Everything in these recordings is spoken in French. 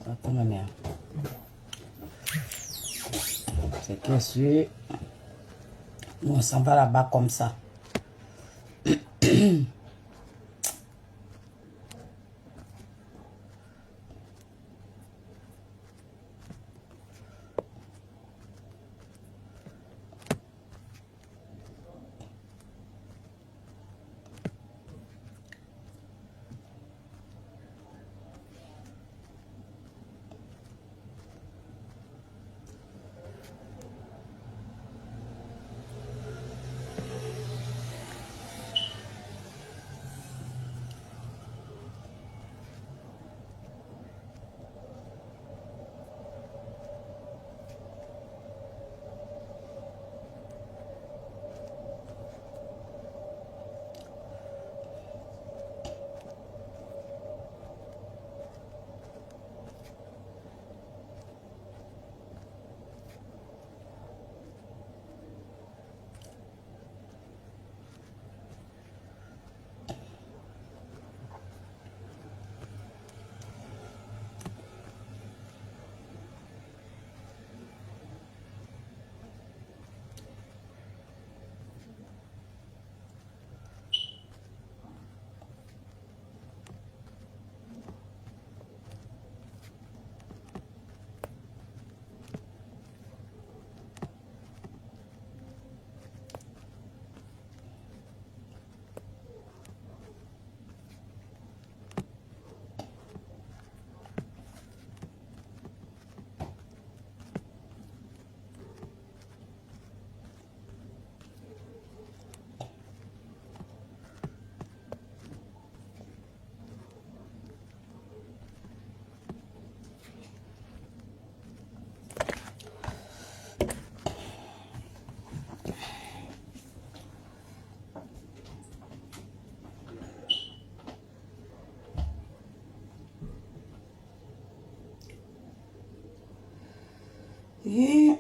Attends, c'est que sûr. On s'en va là-bas comme ça. Et...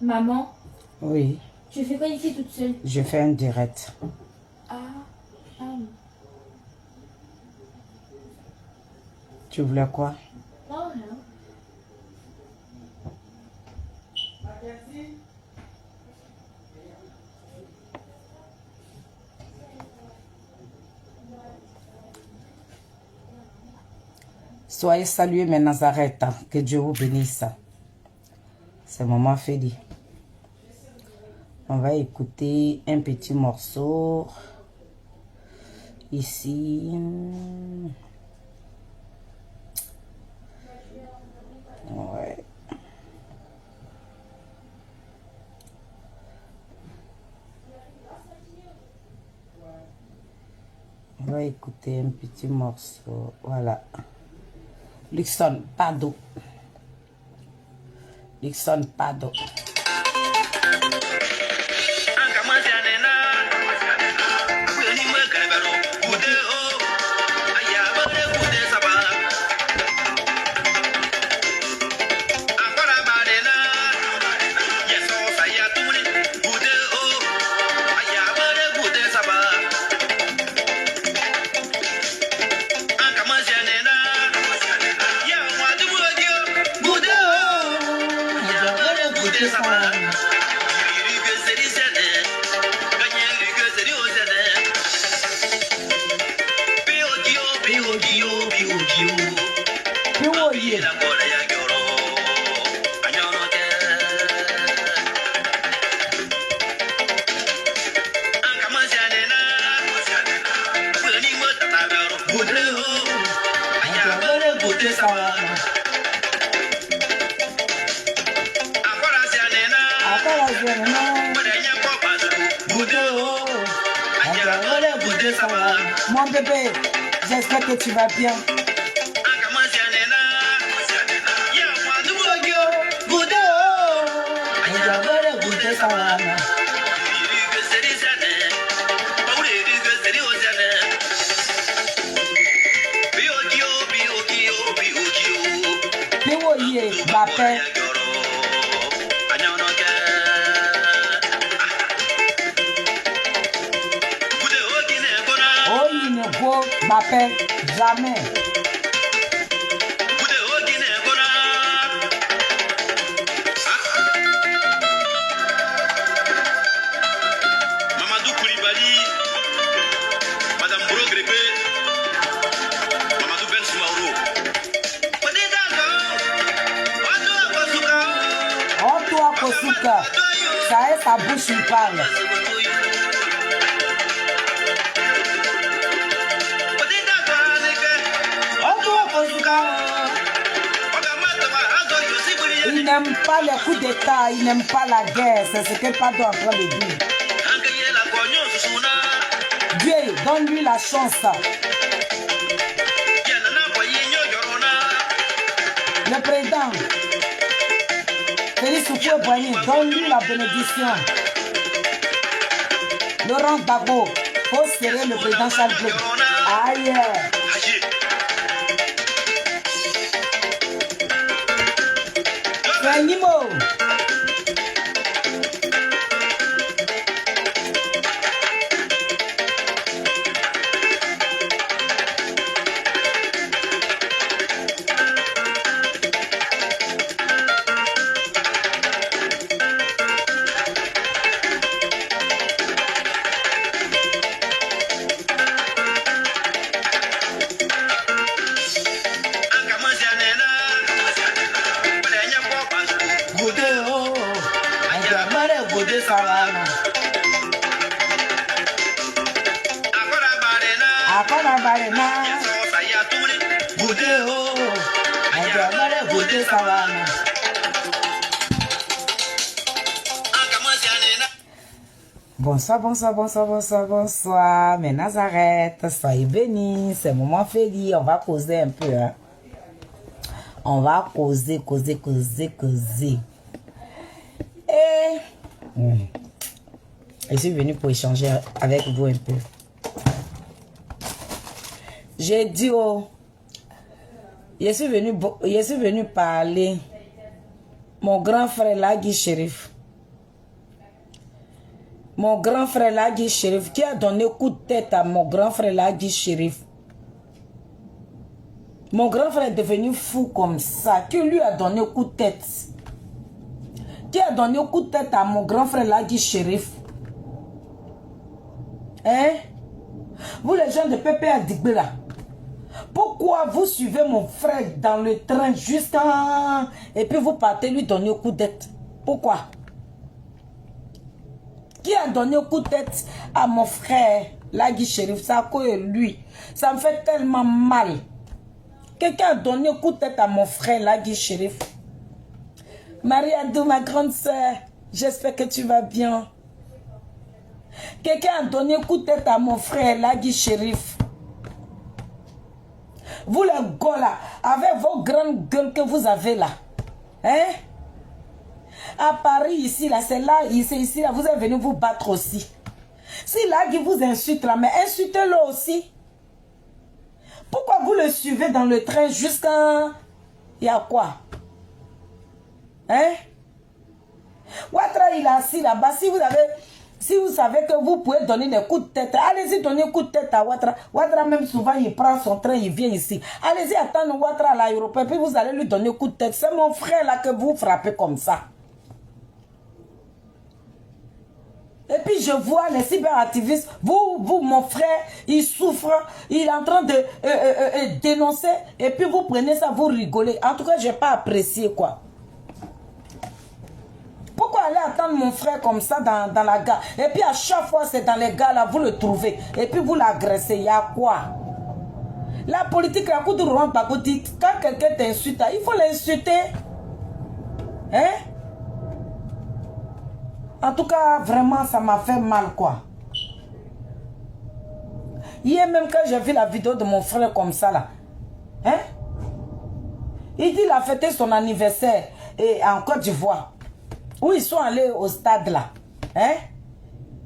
Maman? Oui. Tu fais quoi ici toute seule? Je fais un direct. Ah. Tu voulais quoi? Non, rien. Soyez salués mes Nazareth, que Dieu vous bénisse. C'est Maman Feli. On va écouter un petit morceau ici. Ouais. On va écouter un petit morceau. Voilà. Luxon Pado. Luxon Pado. sawana. Akala zianena. Mon bébé, j'espère que tu vas bien. Bapé. Oh, il ne faut Bapé, jamais. Mamadou Koulibaly, Madame Bro-Grépé, Mamadou Ben Soumaoro. Oh, toi, Kosuka, ça est sa bouche, il parle. Oh, toi, Kosuka. Il n'aime pas les coups d'État, il n'aime pas la guerre, c'est ce que Pado est en train de dire. Dieu, donne-lui la chance. Le président, Félix Houphouët-Boigny, donne-lui la bénédiction. Laurent Gbagbo, faut serrer le président Charles Blé. Aïe. Nimo. Bonsoir, bonsoir, bonsoir, bonsoir, bonsoir. Mais Nazareth, soyez bénis. C'est moment Félix. On va causer un peu. Hein. On va causer. Et je suis venue pour échanger avec vous un peu. J'ai dit, oh, je suis venu parler. Mon grand frère Lagui Chérif. Mon grand frère Lagui Chérif, qui a donné coup de tête à mon grand frère Lagui Chérif. Mon grand frère est devenu fou comme ça, qui lui a donné coup de tête. Qui a donné coup de tête à mon grand frère Lagui Chérif. Hein? Vous les gens de Pépé à Digbela, pourquoi vous suivez mon frère dans le train jusqu'à... Et puis vous partez lui donner coup de tête? Pourquoi? Qui a donné coup de tête à mon frère Lagui Chérif? Ça a cause de lui. Ça me fait tellement mal. Quelqu'un a donné coup de tête à mon frère Lagui Chérif. Marie-Adou, ma grande soeur, j'espère que tu vas bien. Quelqu'un a donné coup de tête à mon frère Lagui Chérif. Vous les gars là, avec vos grandes gueules que vous avez là, hein? À Paris ici là, c'est là, ici là, vous êtes venus vous battre aussi. Si Lagui vous insulte là, mais insultez-le aussi. Pourquoi vous le suivez dans le train jusqu'à... Il y a quoi? Hein? Ouattara il est assis là-bas, si vous savez que vous pouvez donner des coups de tête, allez-y donner un coup de tête à Ouattara. Ouattara même souvent il prend son train, il vient ici. Allez-y attendre Ouattara à l'aéroport, puis vous allez lui donner un coup de tête. C'est mon frère là que vous frappez comme ça. Et puis je vois les cyberactivistes, vous mon frère, il souffre, il est en train de dénoncer, et puis vous prenez ça, vous rigolez. En tout cas, je n'ai pas apprécié quoi. Pourquoi aller attendre mon frère comme ça dans la gare? Et puis à chaque fois, c'est dans les gares là, vous le trouvez. Et puis vous l'agressez. Il y a quoi? La politique, la coup de roi bagoti, quand quelqu'un t'insulte, il faut l'insulter. Hein? En tout cas, vraiment, ça m'a fait mal, quoi. Hier même, quand j'ai vu la vidéo de mon frère comme ça, là, hein? Il dit qu'il a fêté son anniversaire en Côte d'Ivoire, où ils sont allés au stade, là. Hein?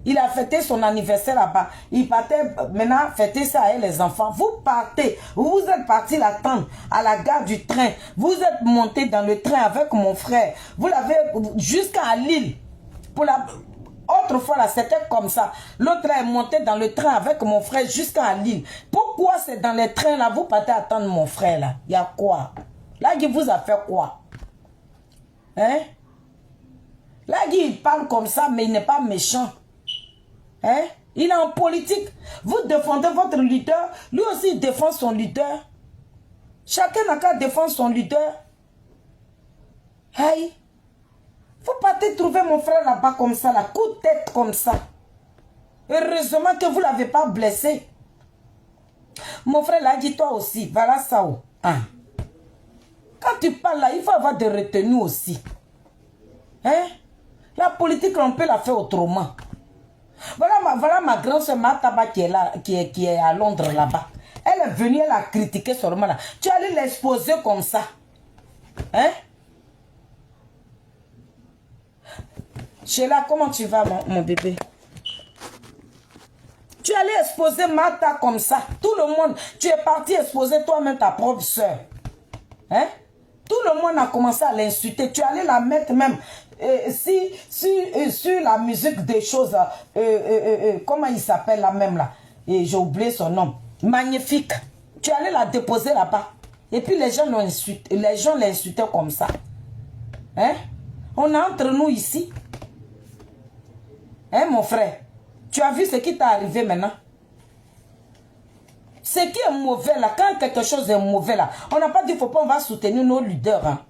Il a fêté son anniversaire là-bas. Il partait maintenant fêter ça avec les enfants. Vous partez, vous êtes parti l'attendre à la gare du train. Vous êtes monté dans le train avec mon frère. Vous l'avez jusqu'à Lille. Pour la autrefois là, c'était comme ça. L'autre est monté dans le train avec mon frère jusqu'à Lille. Pourquoi c'est dans les trains là, vous partez attendre mon frère là? Il y a quoi? Là, il vous a fait quoi? Hein? Là, il parle comme ça, mais il n'est pas méchant. Hein? Il est en politique. Vous défendez votre leader. Lui aussi, il défend son leader. Chacun n'a qu'à défendre son leader. Hey! Vous partez trouver mon frère là-bas comme ça, là, coup de tête comme ça. Heureusement que vous ne l'avez pas blessé. Mon frère l'a dit, toi aussi. Voilà ça. Hein? Quand tu parles là, il faut avoir des retenues aussi. Hein? La politique, on peut la faire autrement. Voilà ma grande soeur Mataba qui est là, qui est à Londres là-bas. Elle est venue, elle a critiqué seulement là. Tu allais l'exposer comme ça. Hein? Sheila, comment tu vas mon bébé? Tu allais exposer Mata comme ça. Tout le monde, tu es parti exposer toi-même ta propre soeur. Hein? Tout le monde a commencé à l'insulter. Tu allais la mettre même sur la musique des choses. Comment il s'appelle la même là? J'ai oublié son nom. Magnifique. Tu allais la déposer là-bas. Et puis les gens l'ont insulté. Les gens l'insultaient comme ça. Hein? On est entre nous ici. Hein, mon frère? Tu as vu ce qui t'est arrivé maintenant? Ce qui est mauvais là, quand quelque chose est mauvais là, on n'a pas dit qu'il ne faut pas, on va soutenir nos leaders. Hein.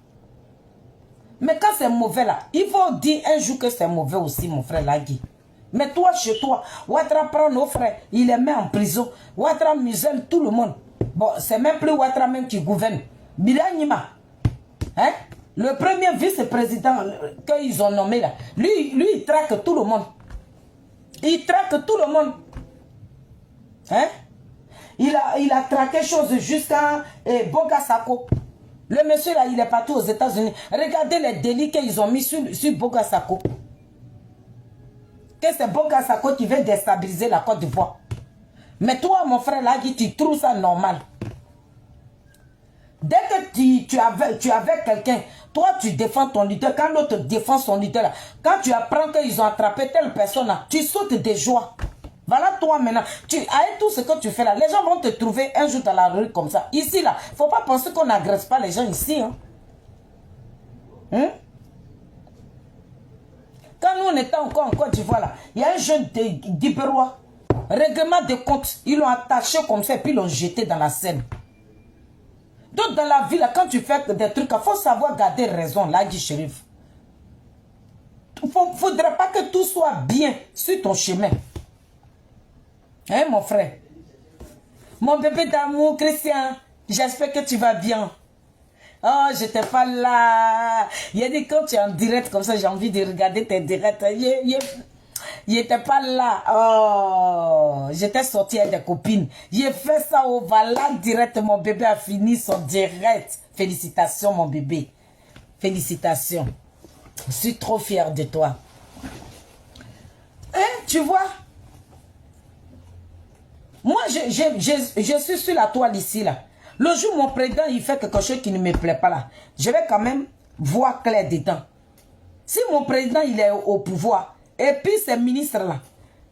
Mais quand c'est mauvais là, il faut dire un jour que c'est mauvais aussi, mon frère Lagui. Mais toi, chez toi, Ouattara prend nos frères, il les met en prison. Ouattara muselle tout le monde. Bon, c'est même plus Ouattara même qui gouverne. Bilanima, hein? Le premier vice-président qu'ils ont nommé là, lui, il traque tout le monde. Il traque tout le monde. Hein? Il a traqué choses jusqu'à Bogasako. Le monsieur là, il est parti aux États-Unis. Regardez les délits qu'ils ont mis sur Bogasako. Que c'est Bogasako qui veut déstabiliser la Côte d'Ivoire. Mais toi, mon frère là, tu trouves ça normal. Dès que tu es avec quelqu'un, toi tu défends ton leader. Quand l'autre défend son leader, là, quand tu apprends qu'ils ont attrapé telle personne, là, tu sautes de joie. Voilà toi maintenant. Avec tout ce que tu fais là, les gens vont te trouver un jour dans la rue comme ça. Ici là, il ne faut pas penser qu'on n'agresse pas les gens ici. Hein? Hein? Quand nous on était encore en Côte d'Ivoire là, il y a un jeune d'Ibérois. Règlement de compte, ils l'ont attaché comme ça et puis ils l'ont jeté dans la Seine. Donc dans la vie là, quand tu fais des trucs, il faut savoir garder raison, là dit Chérif. Il ne faudrait pas que tout soit bien sur ton chemin. Hein mon frère? Mon bébé d'amour, Christian, j'espère que tu vas bien. Oh, j'étais pas là. Il a dit quand tu es en direct comme ça, j'ai envie de regarder tes directs. Il n'était pas là. Oh, j'étais sortie avec des copines. J'ai fait ça au Valak direct. Mon bébé a fini son direct. Félicitations, mon bébé. Félicitations. Je suis trop fière de toi. Hein, tu vois? Moi, je suis sur la toile ici, là. Le jour où mon président, il fait quelque chose qui ne me plaît pas, là, je vais quand même voir clair dedans. Si mon président, il est au pouvoir, et puis ces ministres-là,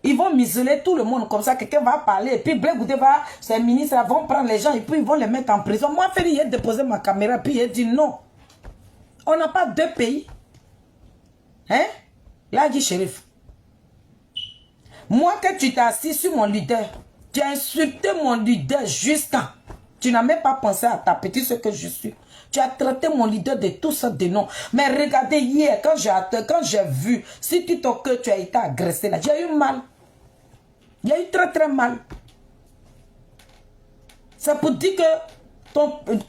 ils vont m'isoler tout le monde comme ça, quelqu'un va parler, et puis Blé Goudé va, ces ministres-là vont prendre les gens, et puis ils vont les mettre en prison. Moi, il a déposé ma caméra, puis il a dit non. On n'a pas deux pays. Hein? Là, dit Chérif. Moi, que tu t'es assis sur mon leader, tu as insulté mon leader jusqu'à... Tu n'as même pas pensé à ta petite ce que je suis. Tu as traité mon leader de tout ça de nom. Mais regardez hier, quand j'ai vu, si tu t'en que tu as été agressé là, j'ai eu mal. J'ai eu très très mal. C'est pour dire que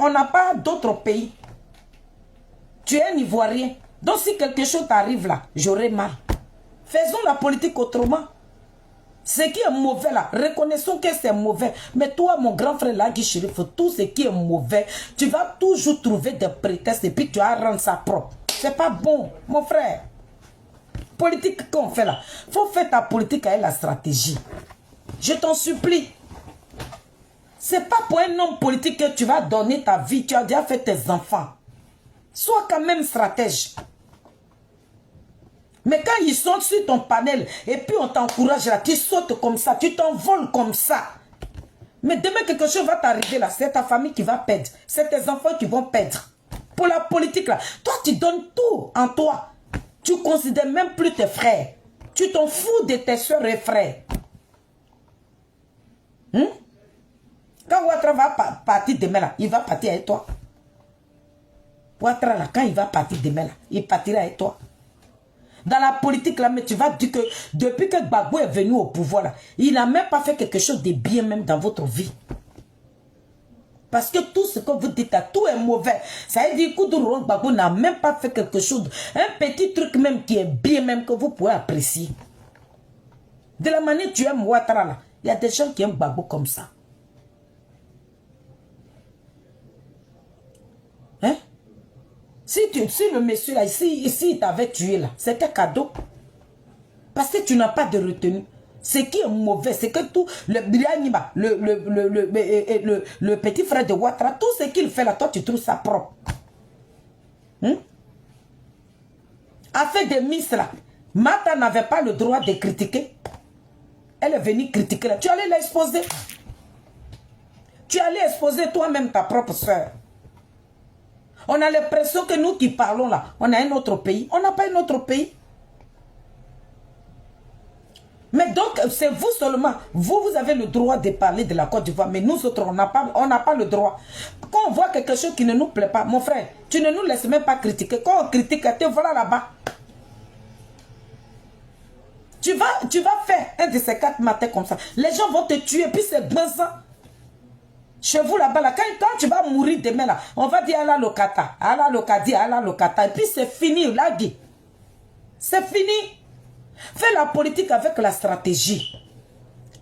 on n'a pas d'autres pays. Tu es un Ivoirien. Donc si quelque chose t'arrive là, j'aurai mal. Faisons la politique autrement. Ce qui est mauvais là, reconnaissons que c'est mauvais. Mais toi, mon grand frère là, Guy Chérif, tout ce qui est mauvais, tu vas toujours trouver des prétextes et puis tu vas rendre ça propre. C'est pas bon, mon frère. Politique qu'on fait là, faut faire ta politique avec la stratégie. Je t'en supplie. C'est pas pour un homme politique que tu vas donner ta vie. Tu as déjà fait tes enfants. Sois quand même stratège. Mais quand ils sont sur ton panel et puis on t'encourage là, tu sautes comme ça, tu t'envoles comme ça. Mais demain quelque chose va t'arriver là, c'est ta famille qui va perdre. C'est tes enfants qui vont perdre. Pour la politique là, toi tu donnes tout en toi. Tu ne considères même plus tes frères. Tu t'en fous de tes soeurs et frères. Quand Ouattara va partir demain là, il va partir avec toi. Ouattara là, quand il va partir demain là, il partira avec toi. Dans la politique là, mais tu vas dire que depuis que Gbagbo est venu au pouvoir là, il n'a même pas fait quelque chose de bien même dans votre vie. Parce que tout ce que vous dites là, tout est mauvais. Ça veut dire que Laurent Gbagbo n'a même pas fait quelque chose, un petit truc même qui est bien même que vous pouvez apprécier. De la manière que tu aimes Ouattara là, il y a des gens qui aiment Gbagbo comme ça. Hein? Si le monsieur là, ici il t'avait tué là, c'était cadeau. Parce que tu n'as pas de retenue. Ce qui est mauvais, c'est que tout, le petit frère de Ouattara, tout ce qu'il fait là, toi tu trouves ça propre. Affaire de Miss là, Mata n'avait pas le droit de critiquer. Elle est venue critiquer là. Tu allais l'exposer. Tu allais exposer toi-même ta propre soeur. On a l'impression que nous qui parlons là, on a un autre pays. On n'a pas un autre pays. Mais donc, c'est vous seulement. Vous avez le droit de parler de la Côte d'Ivoire. Mais nous autres, on n'a pas le droit. Quand on voit quelque chose qui ne nous plaît pas, mon frère, tu ne nous laisses même pas critiquer. Quand on critique, te voilà là-bas. Tu vas faire un de ces 4 matins comme ça. Les gens vont te tuer, puis c'est blanc. Chez vous là-bas, là, quand tu vas mourir demain, là, on va dire Allah Lokata, Allah Lokadi, Allah Lokata. Et puis c'est fini, là, Guy. C'est fini. Fais la politique avec la stratégie.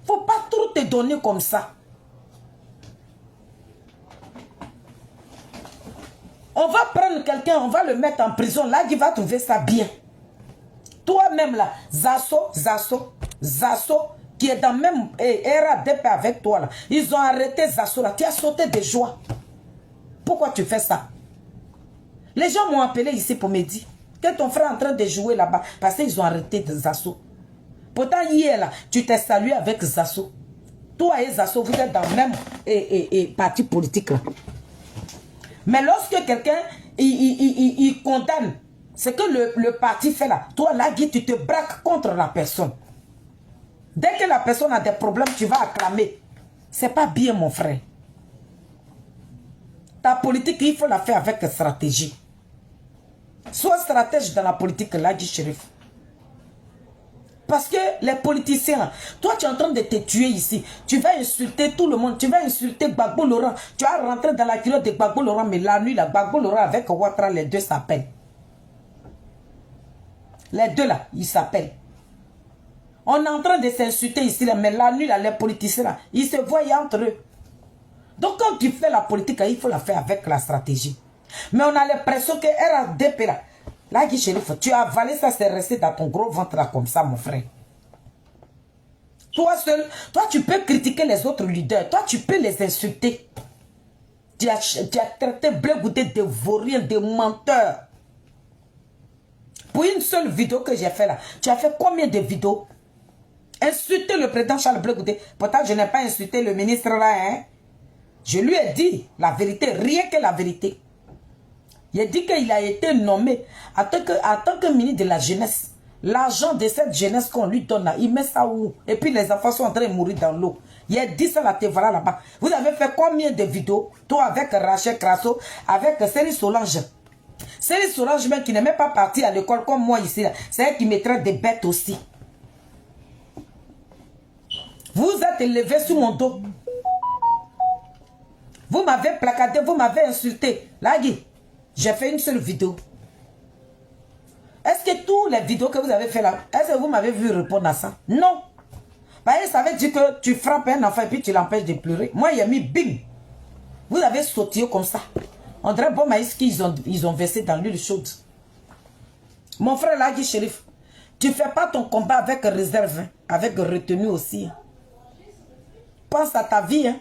Faut pas trop te donner comme ça. On va prendre quelqu'un, on va le mettre en prison. Là, Guy va trouver ça bien. Toi-même là, Zasso, qui est dans la même RADP avec toi là. Ils ont arrêté Zasso là. Tu as sauté de joie. Pourquoi tu fais ça? Les gens m'ont appelé ici pour me dire que ton frère est en train de jouer là-bas parce qu'ils ont arrêté Zasso. Pourtant hier là, tu t'es salué avec Zasso. Toi et Zasso, vous êtes dans le même parti politique là. Mais lorsque quelqu'un il condamne ce que le parti fait là, toi là, Guy, tu te braques contre la personne. Dès que la personne a des problèmes, tu vas acclamer. C'est pas bien, mon frère. Ta politique, il faut la faire avec stratégie. Sois stratège dans la politique, là, Guy Chérif. Parce que les politiciens, toi, tu es en train de te tuer ici. Tu vas insulter tout le monde. Tu vas insulter Gbagbo Laurent. Tu vas rentrer dans la culotte de Gbagbo Laurent. Mais la nuit, là, Gbagbo Laurent avec Ouattara, les deux s'appellent. Les deux, là, ils s'appellent. On est en train de s'insulter ici, là, mais la nuit, là, les politiciens, là, ils se voient entre eux. Donc, quand tu fais la politique, là, il faut la faire avec la stratégie. Mais on a l'impression que RADP, là, Guy Chérif, tu as avalé ça, c'est resté dans ton gros ventre, là, comme ça, mon frère. Toi seul, toi, tu peux critiquer les autres leaders. Toi, tu peux les insulter. Tu as traité Blé Goudé de vauriens, de menteurs. Pour une seule vidéo que j'ai fait là, tu as fait combien de vidéos? Insulter le président Charles Blé Goudé. Pourtant, je n'ai pas insulté le ministre là, hein. Je lui ai dit la vérité, rien que la vérité. Il a dit qu'il a été nommé en tant que ministre de la jeunesse. L'argent de cette jeunesse qu'on lui donne là, il met ça où? Et puis les enfants sont en train de mourir dans l'eau. Il a dit ça là, te voilà là-bas. Vous avez fait combien de vidéos? Toi avec Rachel Crasso, avec Céline Solange. Céline Solange même qui n'est même pas partie à l'école comme moi ici. C'est elle qui me traite des bêtes aussi. Vous êtes élevé sous mon dos. m'avez placardé, vous m'avez insulté. Lagui, j'ai fait une seule vidéo. Est-ce que toutes les vidéos que vous avez fait là, est-ce que vous m'avez vu répondre à ça? Non. Parce que ça veut dire que tu frappes un enfant et puis tu l'empêches de pleurer. Moi, il y a mis bing. Vous avez sautillé comme ça. On dirait bon maïs qu'ils ont versé dans l'huile chaude. Mon frère Lagui Chérif, tu ne fais pas ton combat avec réserve, hein, avec retenue aussi. Pense à ta vie. Hein.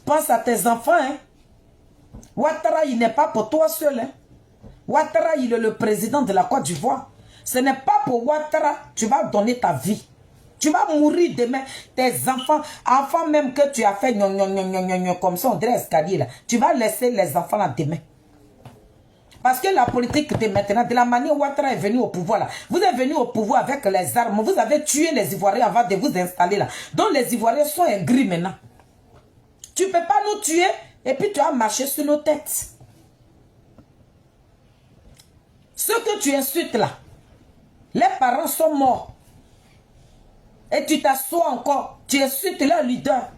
Pense à tes enfants. Hein. Ouattara, il n'est pas pour toi seul. Hein. Ouattara, il est le président de la Côte d'Ivoire. Ce n'est pas pour Ouattara, tu vas donner ta vie. Tu vas mourir demain. Tes enfants même que tu as fait comme ça, on dirait escalier là. Tu vas laisser les enfants là demain. Parce que la politique de maintenant, de la manière où Ouattara est venu au pouvoir là, vous êtes venu au pouvoir avec les armes, vous avez tué les Ivoiriens avant de vous installer là. Donc les Ivoiriens sont aigris maintenant. Tu ne peux pas nous tuer et puis tu as marché sur nos têtes. Ceux que tu insultes là, les parents sont morts. Et tu t'assois encore, tu insultes leur leader.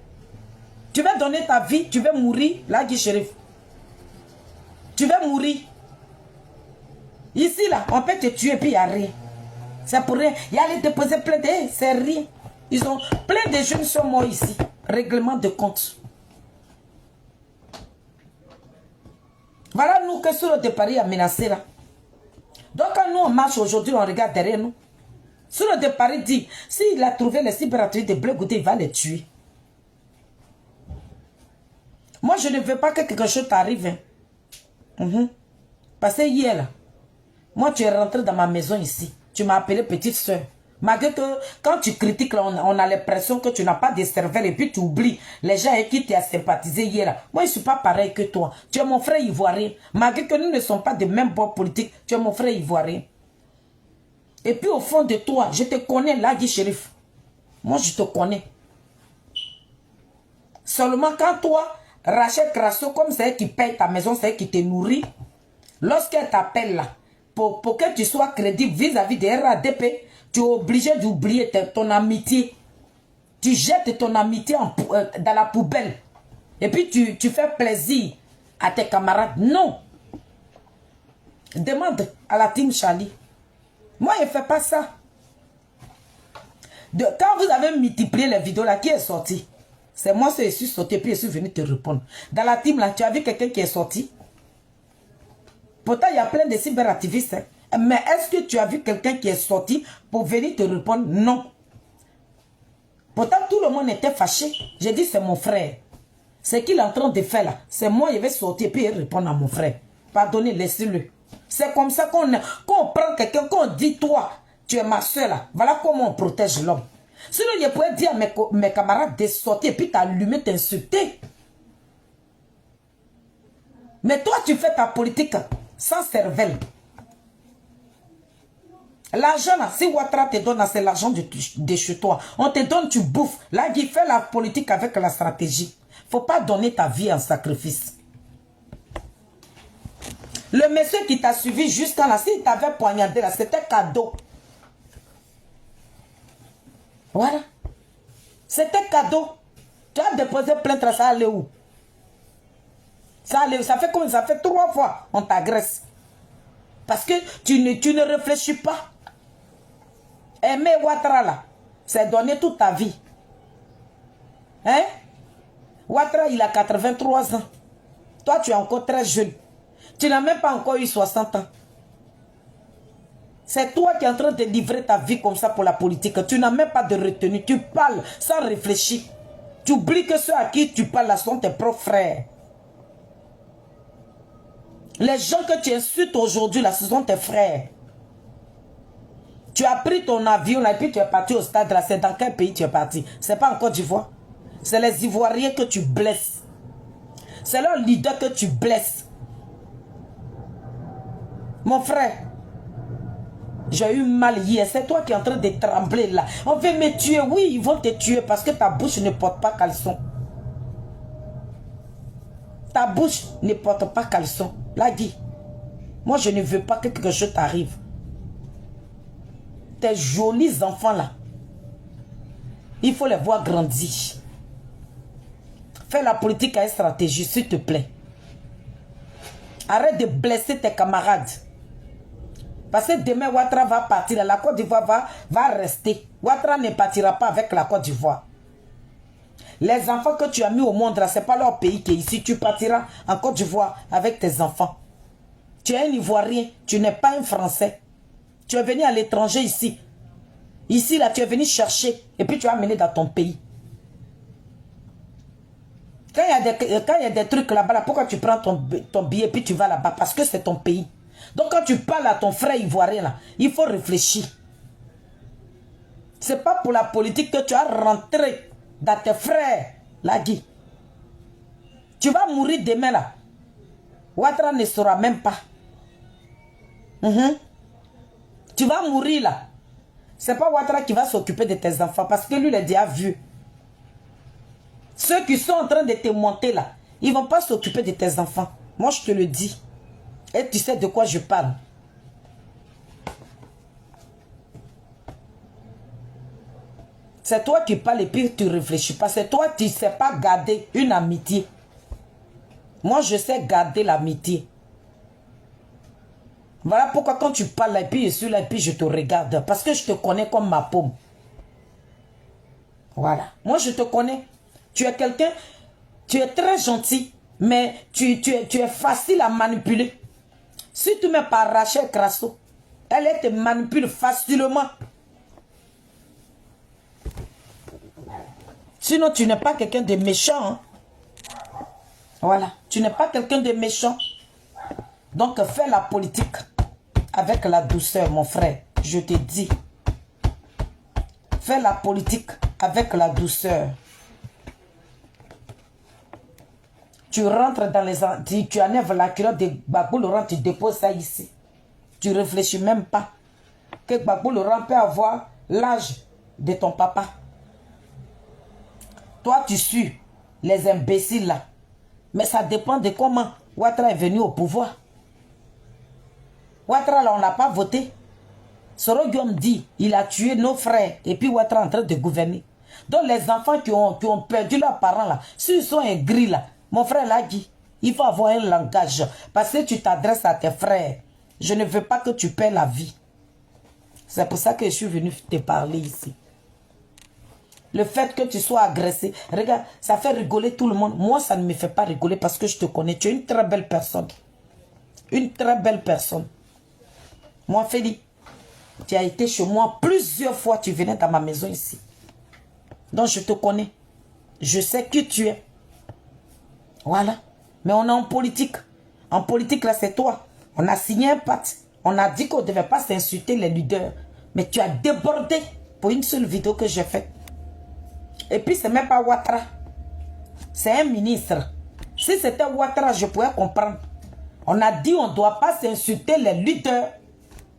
Tu vas donner ta vie, tu vas mourir, Lagui Chérif. Tu vas mourir. Ici là, on peut te tuer puis il n'y a rien. C'est pour rien. Il y a les déposer plein de... c'est rien. Ils ont plein de jeunes sont morts ici. Règlement de compte. Voilà nous que sur le départ a menacé là. Donc quand nous on marche aujourd'hui, on regarde derrière nous. Sur le départ il dit, s'il a trouvé les cyberactivités de Bleu Goudé, il va les tuer. Moi je ne veux pas que quelque chose t'arrive. Hein. Parce que hier là, moi tu es rentré dans ma maison ici. Tu m'as appelé petite soeur. Malgré que quand tu critiques, là, on a l'impression que tu n'as pas de cervelle et puis tu oublies les gens avec qui tu as sympathisé hier. Là. Moi, je ne suis pas pareil que toi. Tu es mon frère ivoirien. Malgré que nous ne sommes pas de même bord politique, tu es mon frère ivoirien. Et puis au fond de toi, je te connais, Lagui Chérif. Moi, je te connais. Seulement quand toi, Rachel Crasso, comme c'est elle qui paye ta maison, c'est elle qui te nourrit, lorsqu'elle t'appelle là, pour que tu sois crédible vis-à-vis de RADP, tu es obligé d'oublier ton amitié. Tu jettes ton amitié dans la poubelle. Et puis tu fais plaisir à tes camarades. Non. Demande à la team Charlie. Moi, je ne fais pas ça. Quand vous avez multiplié les vidéos là, qui est sorti? C'est moi qui suis sorti puis je suis venu te répondre. Dans la team là, tu as vu quelqu'un qui est sorti? Pourtant, il y a plein de cyberactivistes. Hein. Mais est-ce que tu as vu quelqu'un qui est sorti pour venir te répondre? Non. Pourtant, tout le monde était fâché. J'ai dit, c'est mon frère. Ce qu'il est en train de faire là, c'est moi, je vais sortir et répondre à mon frère. Pardonnez, laissez-le. C'est comme ça qu'on prend quelqu'un, qu'on dit, toi, tu es ma soeur là. Voilà comment on protège l'homme. Sinon, je pourrais dire à mes camarades de sortir et puis t'allumer, t'insulter. Mais toi, tu fais ta politique sans cervelle. L'argent, si Ouattara te donne, c'est l'argent de chez toi. On te donne, tu bouffes. Là, il fait la politique avec la stratégie. Il ne faut pas donner ta vie en sacrifice. Le monsieur qui t'a suivi jusqu'à là, s'il t'avait poignardé là, c'était cadeau. Voilà. C'était cadeau. Tu as déposé plainte, ça allait où? Ça fait comme ça fait 3 fois, on t'agresse. Parce que tu ne réfléchis pas. Aimer Ouattara là, c'est donner toute ta vie. Hein? Ouattara, il a 83 ans. Toi, tu es encore très jeune. Tu n'as même pas encore eu 60 ans. C'est toi qui es en train de livrer ta vie comme ça pour la politique. Tu n'as même pas de retenue. Tu parles sans réfléchir. Tu oublies que ceux à qui tu parles là sont tes propres frères. Les gens que tu insultes aujourd'hui là, ce sont tes frères. Tu as pris ton avion là et puis tu es parti au stade là. C'est dans quel pays tu es parti? C'est pas en Côte d'Ivoire. C'est les Ivoiriens que tu blesses. C'est leur leader que tu blesses. Mon frère, j'ai eu mal hier. C'est toi qui es en train de trembler là. On veut me tuer. Oui, ils vont te tuer parce que ta bouche ne porte pas caleçon. Ta bouche ne porte pas caleçon. Là, dit. Moi, je ne veux pas que quelque chose t'arrive. Tes jolis enfants là, il faut les voir grandir. Fais la politique à une stratégie, s'il te plaît. Arrête de blesser tes camarades. Parce que demain, Ouattara va partir. La Côte d'Ivoire va rester. Ouattara ne partira pas avec la Côte d'Ivoire. Les enfants que tu as mis au monde, là, ce n'est pas leur pays qui est ici. Tu partiras en Côte d'Ivoire avec tes enfants. Tu es un Ivoirien. Tu n'es pas un Français. Tu es venu à l'étranger ici. Ici, là, tu es venu chercher. Et puis, tu as amené dans ton pays. Quand il y a des trucs là-bas, là, pourquoi tu prends ton billet et puis tu vas là-bas? Parce que c'est ton pays. Donc quand tu parles à ton frère ivoirien, là, il faut réfléchir. Ce n'est pas pour la politique que tu as rentré dans tes frères, Lagui. Tu vas mourir demain là. Ouattara ne saura même pas. Tu vas mourir là. Ce n'est pas Ouattara qui va s'occuper de tes enfants parce que lui, il est déjà vu. Ceux qui sont en train de te monter là, ils ne vont pas s'occuper de tes enfants. Moi, je te le dis. Et tu sais de quoi je parle. C'est toi qui parles et puis tu ne réfléchis pas. C'est toi qui ne sais pas garder une amitié. Moi, je sais garder l'amitié. Voilà pourquoi quand tu parles là, et puis je suis là, et puis je te regarde. Parce que je te connais comme ma paume. Voilà. Moi, je te connais. Tu es quelqu'un, tu es très gentil, mais tu es facile à manipuler. Si tu mets par Rachel Crasso, elle te manipule facilement. Sinon, tu n'es pas quelqu'un de méchant. Hein? Voilà. Tu n'es pas quelqu'un de méchant. Donc, fais la politique avec la douceur, mon frère. Je te dis. Fais la politique avec la douceur. Tu rentres dans les... Tu enlèves la culotte de Gbagbo Laurent, tu déposes ça ici. Tu ne réfléchis même pas que Gbagbo Laurent peut avoir l'âge de ton papa. Toi, tu suis les imbéciles là. Mais ça dépend de comment Ouattara est venu au pouvoir. Ouattara là, on n'a pas voté. Soro Guillaume dit, il a tué nos frères. Et puis Ouattara est en train de gouverner. Donc les enfants qui ont perdu leurs parents là, s'ils sont aigris là, mon frère l'a dit, il faut avoir un langage. Parce que tu t'adresses à tes frères. Je ne veux pas que tu perds la vie. C'est pour ça que je suis venu te parler ici. Le fait que tu sois agressé, regarde, ça fait rigoler tout le monde. Moi, ça ne me fait pas rigoler parce que je te connais. Tu es une très belle personne. Une très belle personne. Moi, Félix, tu as été chez moi plusieurs fois. Tu venais dans ma maison ici. Donc, je te connais. Je sais qui tu es. Voilà. Mais on est en politique. En politique, là, c'est toi. On a signé un pacte. On a dit qu'on ne devait pas s'insulter les leaders. Mais tu as débordé pour une seule vidéo que j'ai faite. Et puis, ce n'est même pas Ouattara. C'est un ministre. Si c'était Ouattara, je pourrais comprendre. On a dit qu'on ne doit pas s'insulter les leaders.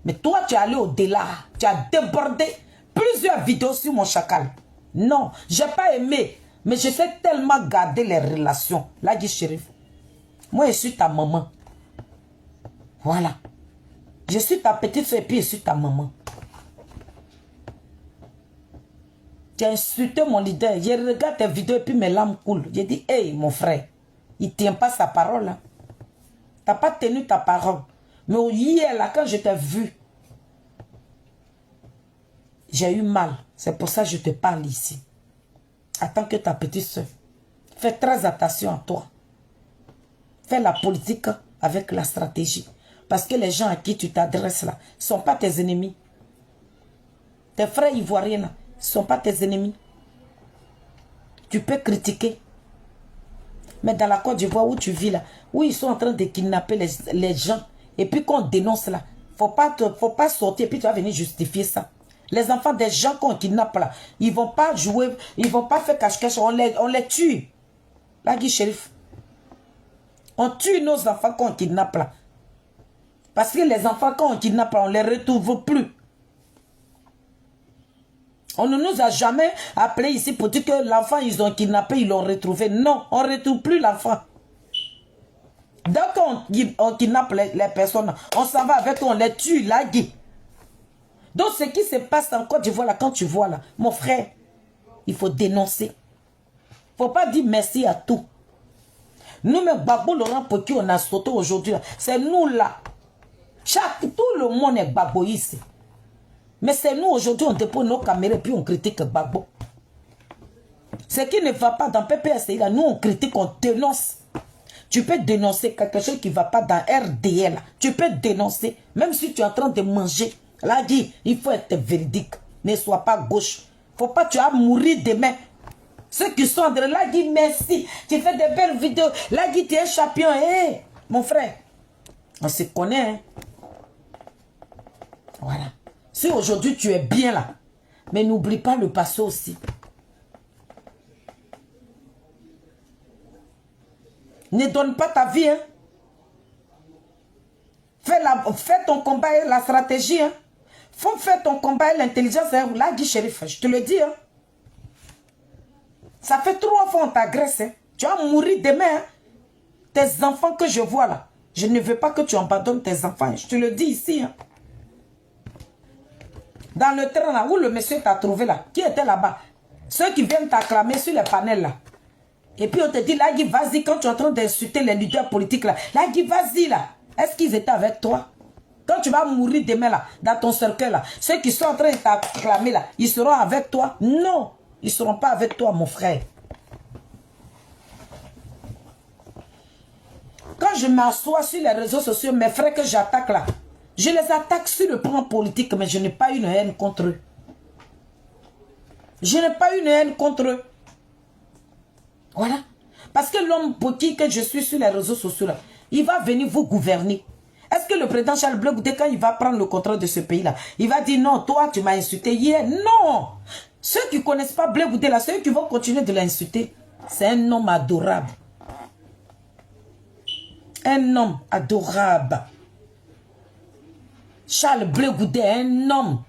Mais toi, tu es allé au-delà. Tu as débordé plusieurs vidéos sur mon chacal. Non, je n'ai pas aimé. Mais je sais tellement garder les relations. Là, dit Chérif. Moi, je suis ta maman. Voilà. Je suis ta petite soeur et puis je suis ta maman. Tu as insulté mon leader. Je regarde tes vidéos et puis mes larmes coulent. J'ai dit, hey, mon frère, il ne tient pas sa parole. Hein. Tu n'as pas tenu ta parole. Mais hier, là, quand je t'ai vu, j'ai eu mal. C'est pour ça que je te parle ici. Attends que ta petite soeur. Fais très attention à toi. Fais la politique avec la stratégie. Parce que les gens à qui tu t'adresses là ne sont pas tes ennemis. Tes frères ivoiriens là ne sont pas tes ennemis. Tu peux critiquer. Mais dans la Côte d'Ivoire où tu vis là, où ils sont en train de kidnapper les gens, et puis qu'on dénonce là, faut pas sortir et puis tu vas venir justifier ça. Les enfants des gens qu'on kidnappe là, ils vont pas jouer, ils vont pas faire cache-cache, on les tue. Là, Guy Chérif. On tue nos enfants qu'on kidnappe là. Parce que les enfants qu'on kidnappe là, on les retrouve plus. On ne nous a jamais appelé ici pour dire que l'enfant, ils ont kidnappé, ils l'ont retrouvé. Non, on ne retrouve plus l'enfant. Donc, on kidnappe les personnes, on s'en va avec eux, on les tue, là, Guy. Donc, ce qui se passe en Côte d'Ivoire, là, quand tu vois là, mon frère, il faut dénoncer. Il Faut pas dire merci à tout. Nous, mais Gbagbo Laurent pour qui on a sauté aujourd'hui, c'est nous là. Tout le monde est Gbagboïste. Mais c'est nous aujourd'hui, on dépose nos caméras et puis on critique Gbagbo. Ce qui ne va pas dans PPSI, là, nous on critique, on dénonce. Tu peux dénoncer quelque chose qui ne va pas dans RDL. Tu peux dénoncer, même si tu es en train de manger. Là, dit, il faut être véridique. Ne sois pas gauche. Faut pas, tu vas mourir demain. Ceux qui sont en train là, dit merci. Tu fais de belles vidéos. Là, dit, tu es champion. Hey, mon frère, on se connaît. Hein? Voilà. Si aujourd'hui tu es bien là, mais n'oublie pas le passé aussi. Ne donne pas ta vie. Hein. Fais ton combat et la stratégie. Hein. Faut faire ton combat et l'intelligence. Hein. Là, dit shérif, je te le dis. Hein. Ça fait 3 fois on t'agresse. Hein. Tu vas mourir demain. Hein. Tes enfants que je vois là, je ne veux pas que tu abandonnes tes enfants. Hein. Je te le dis ici. Hein. Dans le train là, où le monsieur t'a trouvé là, qui était là-bas? Ceux qui viennent t'acclamer sur les panels là. Et puis on te dit, là, Guy, vas-y, quand tu es en train d'insulter les leaders politiques là, là, Guy, vas-y là. Est-ce qu'ils étaient avec toi? Quand tu vas mourir demain là, dans ton cercueil là, ceux qui sont en train de t'acclamer là, ils seront avec toi? Non, ils ne seront pas avec toi, mon frère. Quand je m'assois sur les réseaux sociaux, mes frères que j'attaque là, je les attaque sur le plan politique, mais je n'ai pas une haine contre eux. Je n'ai pas une haine contre eux. Voilà. Parce que l'homme pour qui que je suis sur les réseaux sociaux, là, il va venir vous gouverner. Est-ce que le président Charles Blé Goudé, quand il va prendre le contrôle de ce pays-là, il va dire non, toi, tu m'as insulté hier? Non. Ceux qui ne connaissent pas Blé Goudé, là, ceux qui vont continuer de l'insulter, c'est un homme adorable. Un homme adorable. Charles Blé Goudé est un homme.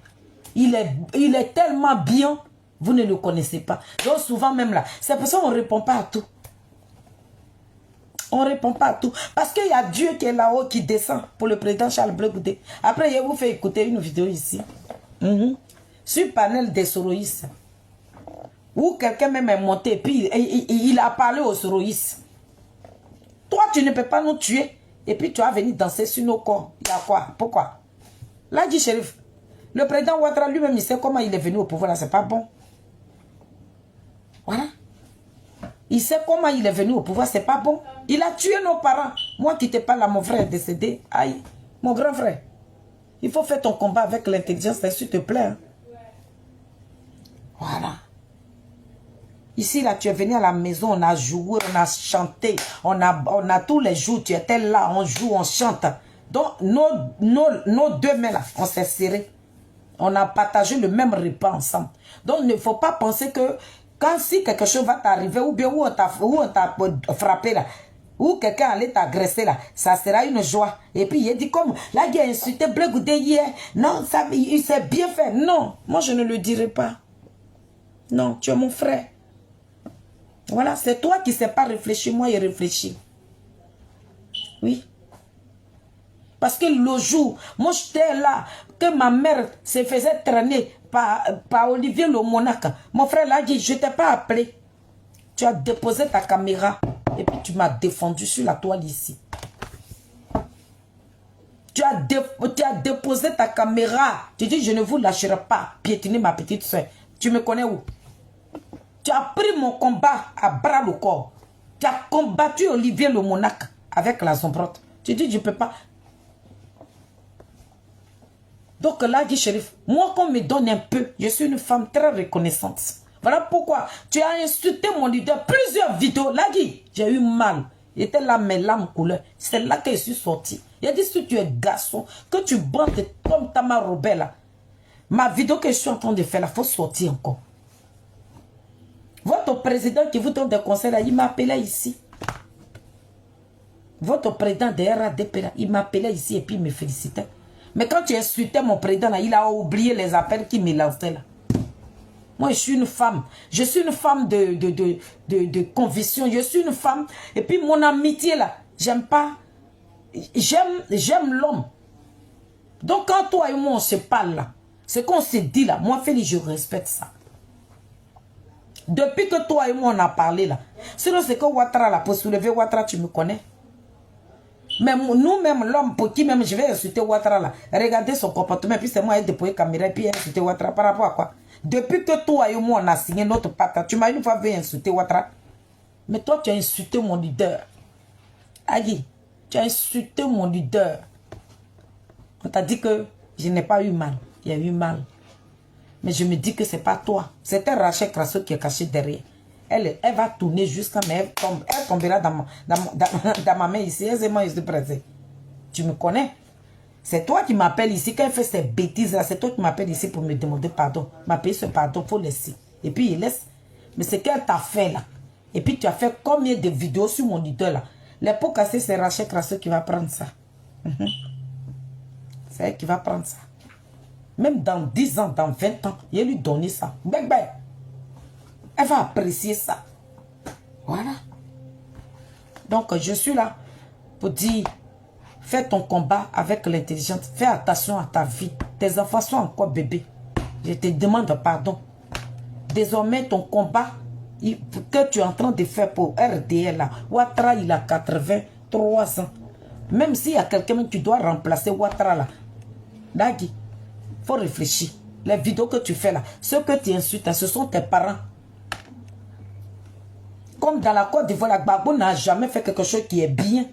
Il est tellement bien. Vous ne le connaissez pas. Donc souvent même là, c'est pour ça qu'on ne répond pas à tout. On ne répond pas à tout. Parce qu'il y a Dieu qui est là-haut, qui descend pour le président Charles Blé Goudé. Après, je vous fais écouter une vidéo ici. Sur le panel des soroïstes. Où quelqu'un même est monté et puis il a parlé aux soroïstes. Toi, tu ne peux pas nous tuer. Et puis tu vas venir danser sur nos corps. Il y a quoi? Pourquoi? Là, dit shérif, le président Ouattara lui-même, il sait comment il est venu au pouvoir. Là, c'est pas bon. Voilà. Il sait comment il est venu au pouvoir, c'est pas bon. Il a tué nos parents. Moi qui te parle là, mon frère est décédé. Aïe, mon grand frère. Il faut faire ton combat avec l'intelligence, s'il te plaît. Hein. Voilà. Ici, là, tu es venu à la maison, on a joué, on a chanté. On a tous les jours, tu étais là, on joue, on chante. Donc, nos 2 mains là, on s'est serrés. On a partagé le même repas ensemble. Donc, il ne faut pas penser que quand si quelque chose va t'arriver, ou bien où on t'a frappé là, ou quelqu'un allait t'agresser là, ça sera une joie. Et puis il dit comme, là il a insulté Blé Goudé hier, non, ça, il s'est bien fait. Non, moi je ne le dirai pas. Non, tu es mon frère. Voilà, c'est toi qui ne sais pas réfléchir, moi il réfléchit. Oui. Parce que le jour, moi j'étais là, que ma mère se faisait traîner par Olivier le monarque. Mon frère l'a dit, je ne t'ai pas appelé. Tu as déposé ta caméra et puis tu m'as défendu sur la toile ici. Tu as déposé ta caméra. Tu dis, je ne vous lâcherai pas piétiner ma petite soeur. Tu me connais où? Tu as pris mon combat à bras le corps. Tu as combattu Olivier le monarque avec la Zombrotte. Tu dis, je ne peux pas. Donc là, dit shérif, moi qu'on me donne un peu, je suis une femme très reconnaissante. Voilà pourquoi tu as insulté mon leader. Plusieurs vidéos. Là, dit, j'ai eu mal. J'étais là, mes larmes couleur. C'est là que je suis sorti. Il a dit, si tu es garçon, que tu bandes comme Tama Robert là. Ma vidéo que je suis en train de faire là, il faut sortir encore. Votre président qui vous donne des conseils là, il m'a appelé ici. Votre président de RADP là, il m'a appelé ici et puis il me félicitait. Mais quand tu insultais mon président là, il a oublié les appels qu'il me lançait là. Moi, je suis une femme. Je suis une femme de conviction. Je suis une femme. Et puis, mon amitié, là, j'aime pas. J'aime l'homme. Donc, quand toi et moi, on se parle, là, ce qu'on se dit, là, moi, Félix, je respecte ça. Depuis que toi et moi on a parlé là. Sinon c'est que Ouattara là, pour soulever Ouattara, tu me connais. Mais nous-mêmes, l'homme pour qui même je vais insulter Ouattara là. Regardez son comportement, puis c'est moi qui ai déployé caméra et puis insulter Ouattara par rapport à quoi? Depuis que toi et moi on a signé notre pacte, tu m'as une fois vu insulter Ouattara. Mais toi tu as insulté mon leader. Agui, tu as insulté mon leader. On t'a dit que je n'ai pas eu mal. Il y a eu mal. Mais je me dis que c'est pas toi. C'était Rachel Crasso qui est caché derrière. Elle va tourner jusqu'à... Mais elle tombera dans ma main ici. Aisément, je suis pressé. Tu me connais? C'est toi qui m'appelles ici. Quand elle fait ces bêtises-là, c'est toi qui m'appelles ici pour me demander pardon. M'a payé ce pardon, il faut laisser. Et puis il laisse. Mais c'est qu'elle t'a fait là. Et puis tu as fait combien de vidéos sur mon leader là? Les pots cassés, c'est Rachel Crasso qui va prendre ça. C'est elle qui va prendre ça. Même dans 10 ans, dans 20 ans, il va lui donner ça. Bang, bang. Elle va apprécier ça. Voilà. Donc, je suis là pour dire, fais ton combat avec l'intelligence. Fais attention à ta vie. Tes enfants sont encore bébés. Je te demande pardon. Désormais, ton combat que tu es en train de faire pour RDL, là, Ouattara, il a 83 ans. Même s'il y a quelqu'un qui doit remplacer Ouattara, là, Dagui, il faut réfléchir. Les vidéos que tu fais là, ceux que tu insultes, ce sont tes parents. Comme dans la Côte d'Ivoire, Gbagbo n'a jamais fait quelque chose qui est bien.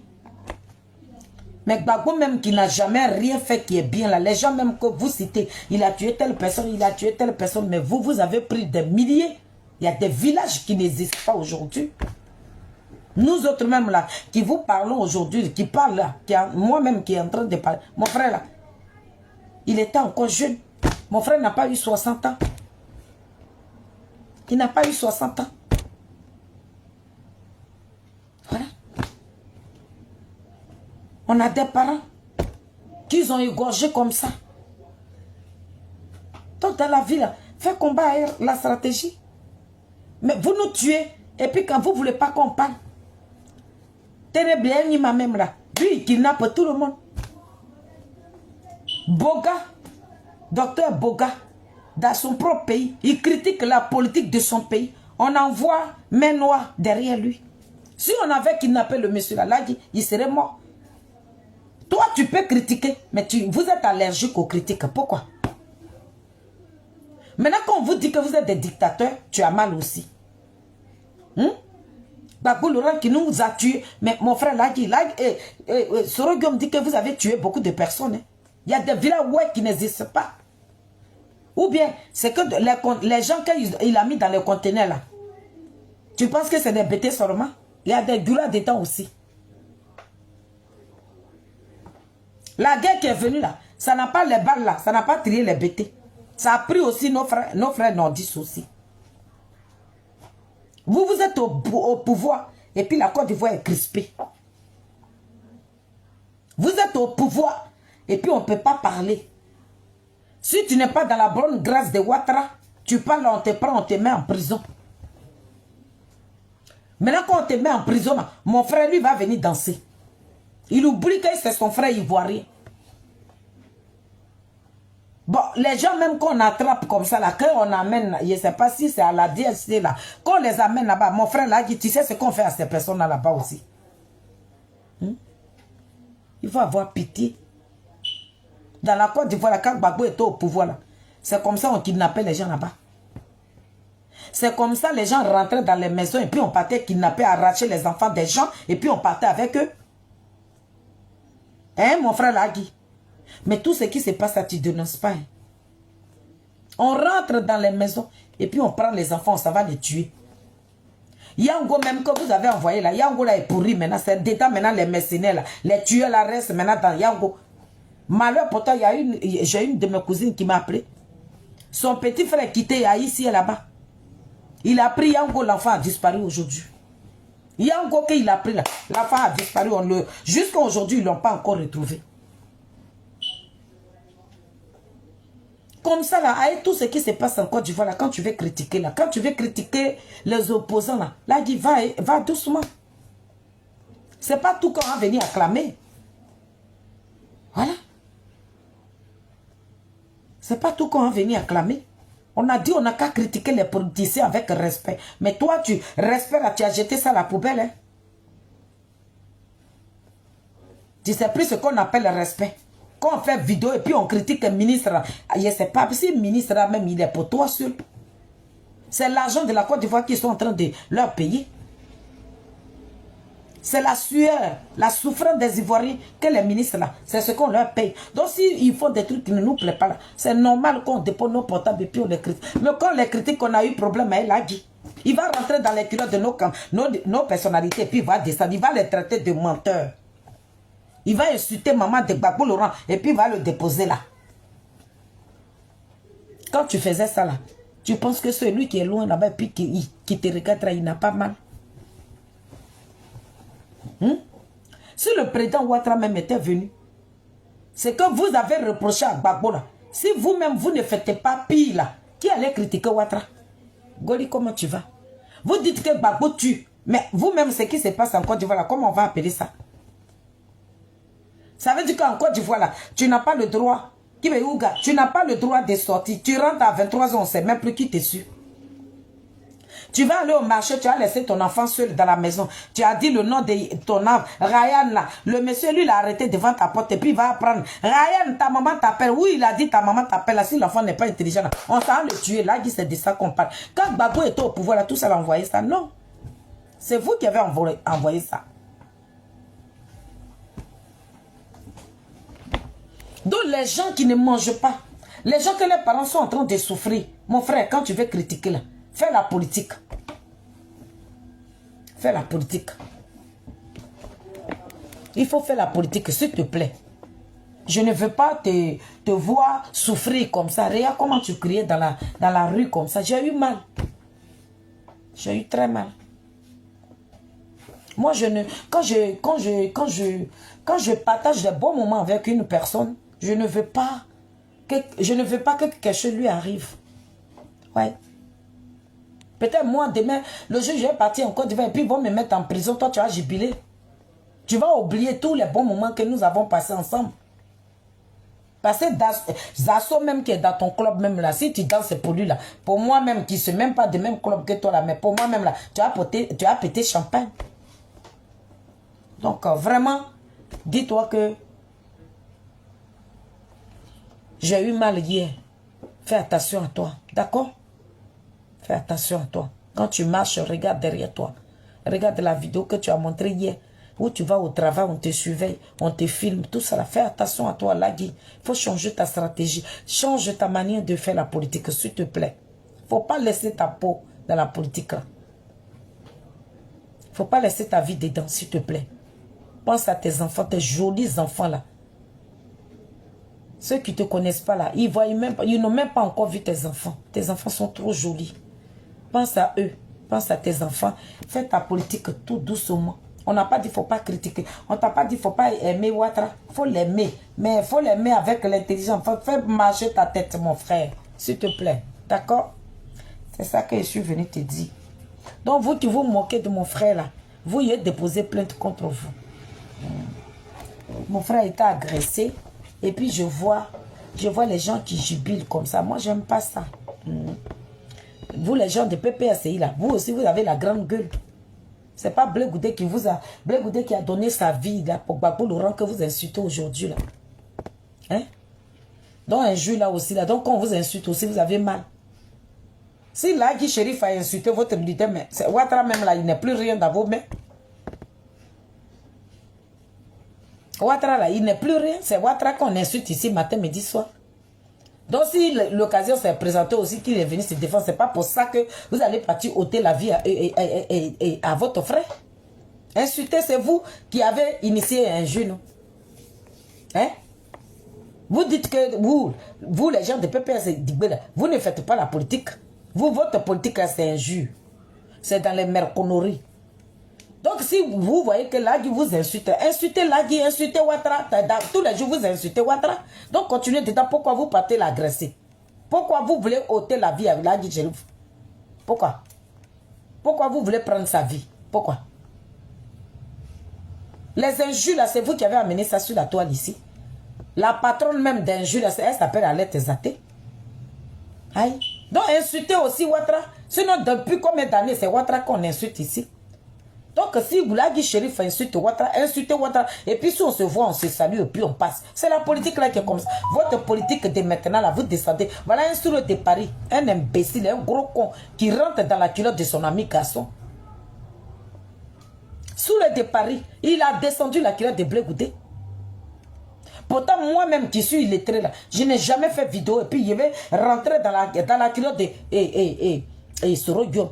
Mais Gbagbo même qui n'a jamais rien fait qui est bien là. Les gens même que vous citez, il a tué telle personne, il a tué telle personne. Mais vous avez pris des milliers. Il y a des villages qui n'existent pas aujourd'hui. Nous autres même là, qui vous parlons aujourd'hui, qui parlent là, moi-même qui est en train de parler. Mon frère là, il était encore jeune. Mon frère n'a pas eu 60 ans. Il n'a pas eu 60 ans. Voilà. On a des parents qui ont égorgé comme ça. Donc dans la vie, là, fais combat la stratégie. Mais vous nous tuez. Et puis quand vous ne voulez pas qu'on parle. Tenez bien, il m'a même là. Lui, il kidnappe tout le monde. Boga, docteur Boga, dans son propre pays, il critique la politique de son pays. On envoie main noire derrière lui. Si on avait kidnappé le monsieur là, il serait mort. Toi, tu peux critiquer, mais vous êtes allergique aux critiques. Pourquoi? Maintenant, quand on vous dit que vous êtes des dictateurs, tu as mal aussi. Gbagbo Laurent qui nous a tués. Mais mon frère Sorogyo me dit que vous avez tué beaucoup de personnes. Hein. Il y a des villages qui n'existent pas. Ou bien, c'est que les gens qu'il a mis dans les conteneurs là, tu penses que c'est des bêtés seulement? Il y a des goulas dedans aussi. La guerre qui est venue là, ça n'a pas les balles là, ça n'a pas trié les bêtés. Ça a pris aussi nos frères nordistes aussi. Vous êtes au pouvoir et puis la Côte d'Ivoire est crispée. Vous êtes au pouvoir et puis on ne peut pas parler. Si tu n'es pas dans la bonne grâce de Ouattara, tu parles, on te prend, on te met en prison. Maintenant quand on te met en prison, mon frère lui va venir danser. Il oublie que c'est son frère ivoirien. Bon, les gens même qu'on attrape comme ça, là, qu'on amène, je ne sais pas si c'est à la DSC là, qu'on les amène là-bas, mon frère là, tu sais ce qu'on fait à ces personnes là-bas aussi. Il faut avoir pitié. Dans la Côte d'Ivoire, quand Gbagbo était au pouvoir là, c'est comme ça qu'on kidnappait les gens là-bas. C'est comme ça les gens rentraient dans les maisons et puis on partait kidnapper, arracher les enfants des gens et puis on partait avec eux. Hein, mon frère Lagui? Mais tout ce qui se passe, ça tu ne dénonces pas. Hein. On rentre dans les maisons et puis on prend les enfants, ça va les tuer. Yango même que vous avez envoyé là, Yango là est pourri maintenant, c'est dedans maintenant les mercenaires là, les tueurs là restent maintenant dans Yango. Malheur pourtant, j'ai une de mes cousines qui m'a appelé. Son petit frère quitté ici et là-bas. Il a pris Yango, l'enfant a disparu aujourd'hui. Yango qu'il a pris là, l'enfant a disparu, jusqu'à aujourd'hui ils ne l'ont pas encore retrouvé. Comme ça, là, avec tout ce qui se passe en Côte d'Ivoire, là, quand tu veux critiquer, là, quand tu veux critiquer les opposants, là, il va doucement. C'est pas tout qu'on va venir acclamer. Voilà. C'est pas tout qu'on va venir acclamer. On a dit on n'a qu'à critiquer les politiciens avec respect. Mais toi, tu as jeté ça à la poubelle. Hein? Tu sais plus ce qu'on appelle le respect. Quand on fait vidéo et puis on critique un ministre, je ne sais pas si le ministre même il est pour toi seul. C'est l'argent de la Côte d'Ivoire qu'ils sont en train de leur payer. C'est la sueur, la souffrance des Ivoiriens que les ministres là, c'est ce qu'on leur paye. Donc s'ils font des trucs qui ne nous plaisent pas là, c'est normal qu'on dépose nos portables et puis on les critique. Mais quand on les critique, on a eu problème, il a dit. Il va rentrer dans les culottes de nos personnalités et puis il va descendre, il va les traiter de menteurs. Il va insulter maman de Gbagbo Laurent et puis il va le déposer là. Quand tu faisais ça là, tu penses que celui qui est loin là-bas et puis qui te regarde là, il n'a pas mal. Si le président Ouattara même était venu, c'est que vous avez reproché à Gbagbo là. Si vous-même vous ne faites pas pire là, qui allait critiquer Ouattara? Goli, comment tu vas? Vous dites que Gbagbo tue, mais vous-même ce qui se passe en Côte d'Ivoire là, comment on va appeler ça? Ça veut dire qu'en Côte d'Ivoire là, tu n'as pas le droit, tu n'as pas le droit de sortir. Tu rentres à 23 ans, on ne sait même plus qui t'es su. Tu vas aller au marché, tu as laissé ton enfant seul dans la maison. Tu as dit le nom de ton enfant, Ryan là. Le monsieur, lui, l'a arrêté devant ta porte et puis il va apprendre. Ryan, ta maman t'appelle. Oui, il a dit ta maman t'appelle. Là, si l'enfant n'est pas intelligent, là, on s'en le tuer. Là, c'est de ça qu'on parle. Quand Gbagbo était au pouvoir, là, tout ça l'a envoyé ça. Non. C'est vous qui avez envoyé ça. Donc, les gens qui ne mangent pas, les gens que les parents sont en train de souffrir, mon frère, quand tu veux critiquer là, fais la politique. Fais la politique. Il faut faire la politique, s'il te plaît. Je ne veux pas te voir souffrir comme ça. Regarde comment tu criais dans la rue comme ça. J'ai eu mal. J'ai eu très mal. Moi, quand je partage des bons moments avec une personne, je ne veux pas que quelque chose lui arrive. Ouais. Peut-être moi, demain, le jour où je vais partir en Côte d'Ivoire et puis ils vont me mettre en prison, toi, tu vas jubiler. Tu vas oublier tous les bons moments que nous avons passés ensemble. Parce que Zasso même qui est dans ton club même là, si tu danses pour lui là, pour moi même qui ne suis même pas de même club que toi là, mais pour moi même là, tu as pété champagne. Donc vraiment, dis-toi que j'ai eu mal hier. Fais attention à toi, d'accord? Fais attention à toi. Quand tu marches, regarde derrière toi. Regarde la vidéo que tu as montrée hier. Où tu vas au travail, on te surveille, on te filme, tout ça. Fais attention à toi, Lagui. Il faut changer ta stratégie. Change ta manière de faire la politique, s'il te plaît. Il ne faut pas laisser ta peau dans la politique. Il ne faut pas laisser ta vie dedans, s'il te plaît. Pense à tes enfants, tes jolis enfants là. Ceux qui ne te connaissent pas là, ils n'ont même pas encore vu tes enfants. Tes enfants sont trop jolis. Pense à eux. Pense à tes enfants. Fais ta politique tout doucement. On n'a pas dit qu'il ne faut pas critiquer. On t'a pas dit qu'il ne faut pas aimer Ouattara. Il faut l'aimer. Mais il faut l'aimer avec l'intelligence. Fais marcher ta tête, mon frère. S'il te plaît. D'accord? C'est ça que je suis venu te dire. Donc, vous qui vous moquez de mon frère là, vous y avez déposé plainte contre vous. Mon frère était agressé. Et puis, je vois les gens qui jubilent comme ça. Moi, j'aime pas ça. Vous, les gens de PPACI là, vous aussi, vous avez la grande gueule. C'est pas Blé Goudé qui a donné sa vie là, pour Gbagbo Laurent que vous insultez aujourd'hui là. Hein? Donc un juge là aussi là. Donc quand on vous insulte aussi, vous avez mal. Si là, Guy Chérif a insulté votre militaire, mais Ouattara même là, il n'est plus rien dans vos mains. Ouattara là, il n'est plus rien. C'est Ouattara qu'on insulte ici matin, midi, soir. Donc si l'occasion s'est présentée aussi qu'il est venu se défendre, c'est pas pour ça que vous allez partir ôter la vie à votre frère. Insulter, c'est vous qui avez initié un jeune. Hein? Vous dites que vous les gens de PPS, vous ne faites pas la politique. Vous, votre politique, c'est injure. C'est dans les merconneries. Donc, si vous voyez que Lagui vous insulte, insultez Lagui, insultez Ouattara. Tous les jours, vous insultez Ouattara. Donc, continuez dedans. Pourquoi vous partez l'agresser? Pourquoi vous voulez ôter la vie à Lagui Chérif? Pourquoi? Pourquoi vous voulez prendre sa vie? Pourquoi? Les injures, là, c'est vous qui avez amené ça sur la toile ici. La patronne même d'injures, elle s'appelle Alette Zaté. Aïe. Donc insultez aussi Ouattara. Sinon, depuis combien d'années c'est Ouattara qu'on insulte ici? Donc si Boulagi Chérif insulte Ouattara, insultez Ouattara. Et puis si on se voit, on se salue et puis on passe. C'est la politique là qui est comme ça. Votre politique de maintenant là, vous descendez. Voilà un sourd de Paris, un imbécile, un gros con qui rentre dans la culotte de son ami garçon. Sourd de Paris, il a descendu la culotte de Blé Goudé. Pourtant, moi-même qui suis illettré là, je n'ai jamais fait vidéo et puis je vais rentrer dans la culotte de Soro Guillaume.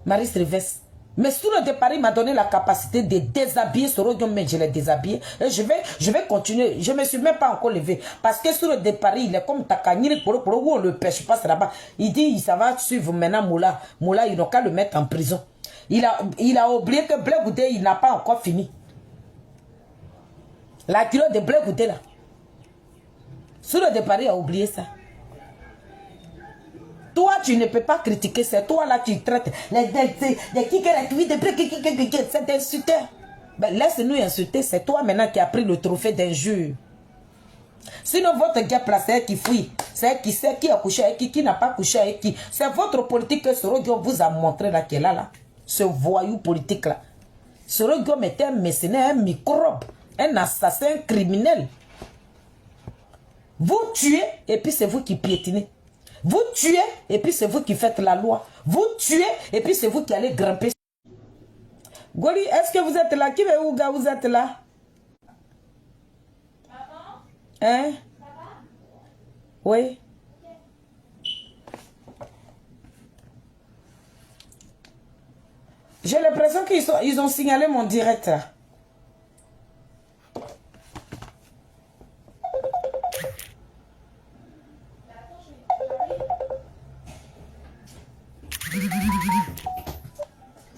Marie Strivès. Mais Sourd de Paris m'a donné la capacité de déshabiller Soro Guillaume, mais je l'ai déshabillé. Et je vais continuer. Je ne me suis même pas encore levé. Parce que Sourd de Paris, il est comme Takanyiri, où on le pêche pas là-bas. Il dit, ça va suivre maintenant Moula. Moula, ils n'ont qu'à le mettre en prison. Il a oublié que Blé Goudé, il n'a pas encore fini. La culotte de Blé Goudé là. Sourd de Paris a oublié ça. Toi, tu ne peux pas critiquer, c'est toi là qui traites c'est insulté. Ben, laisse-nous insulter, c'est toi maintenant qui as pris le trophée d'injure. Sinon, votre gars placé qui fuit, c'est qui sait qui a couché avec qui n'a pas couché avec qui. C'est votre politique que Soro Guillaume vous a montré là, qui est là. Ce voyou politique là. Soro Guillaume était un mercenaire, un microbe, un assassin criminel. Vous tuez et puis c'est vous qui piétinez. Vous tuez et puis c'est vous qui faites la loi. Vous tuez et puis c'est vous qui allez grimper. Goli, est-ce que vous êtes là? Qui veut où, gars, vous êtes là? Maman? Hein? Papa? Oui. J'ai l'impression qu'ils ont signalé mon direct là.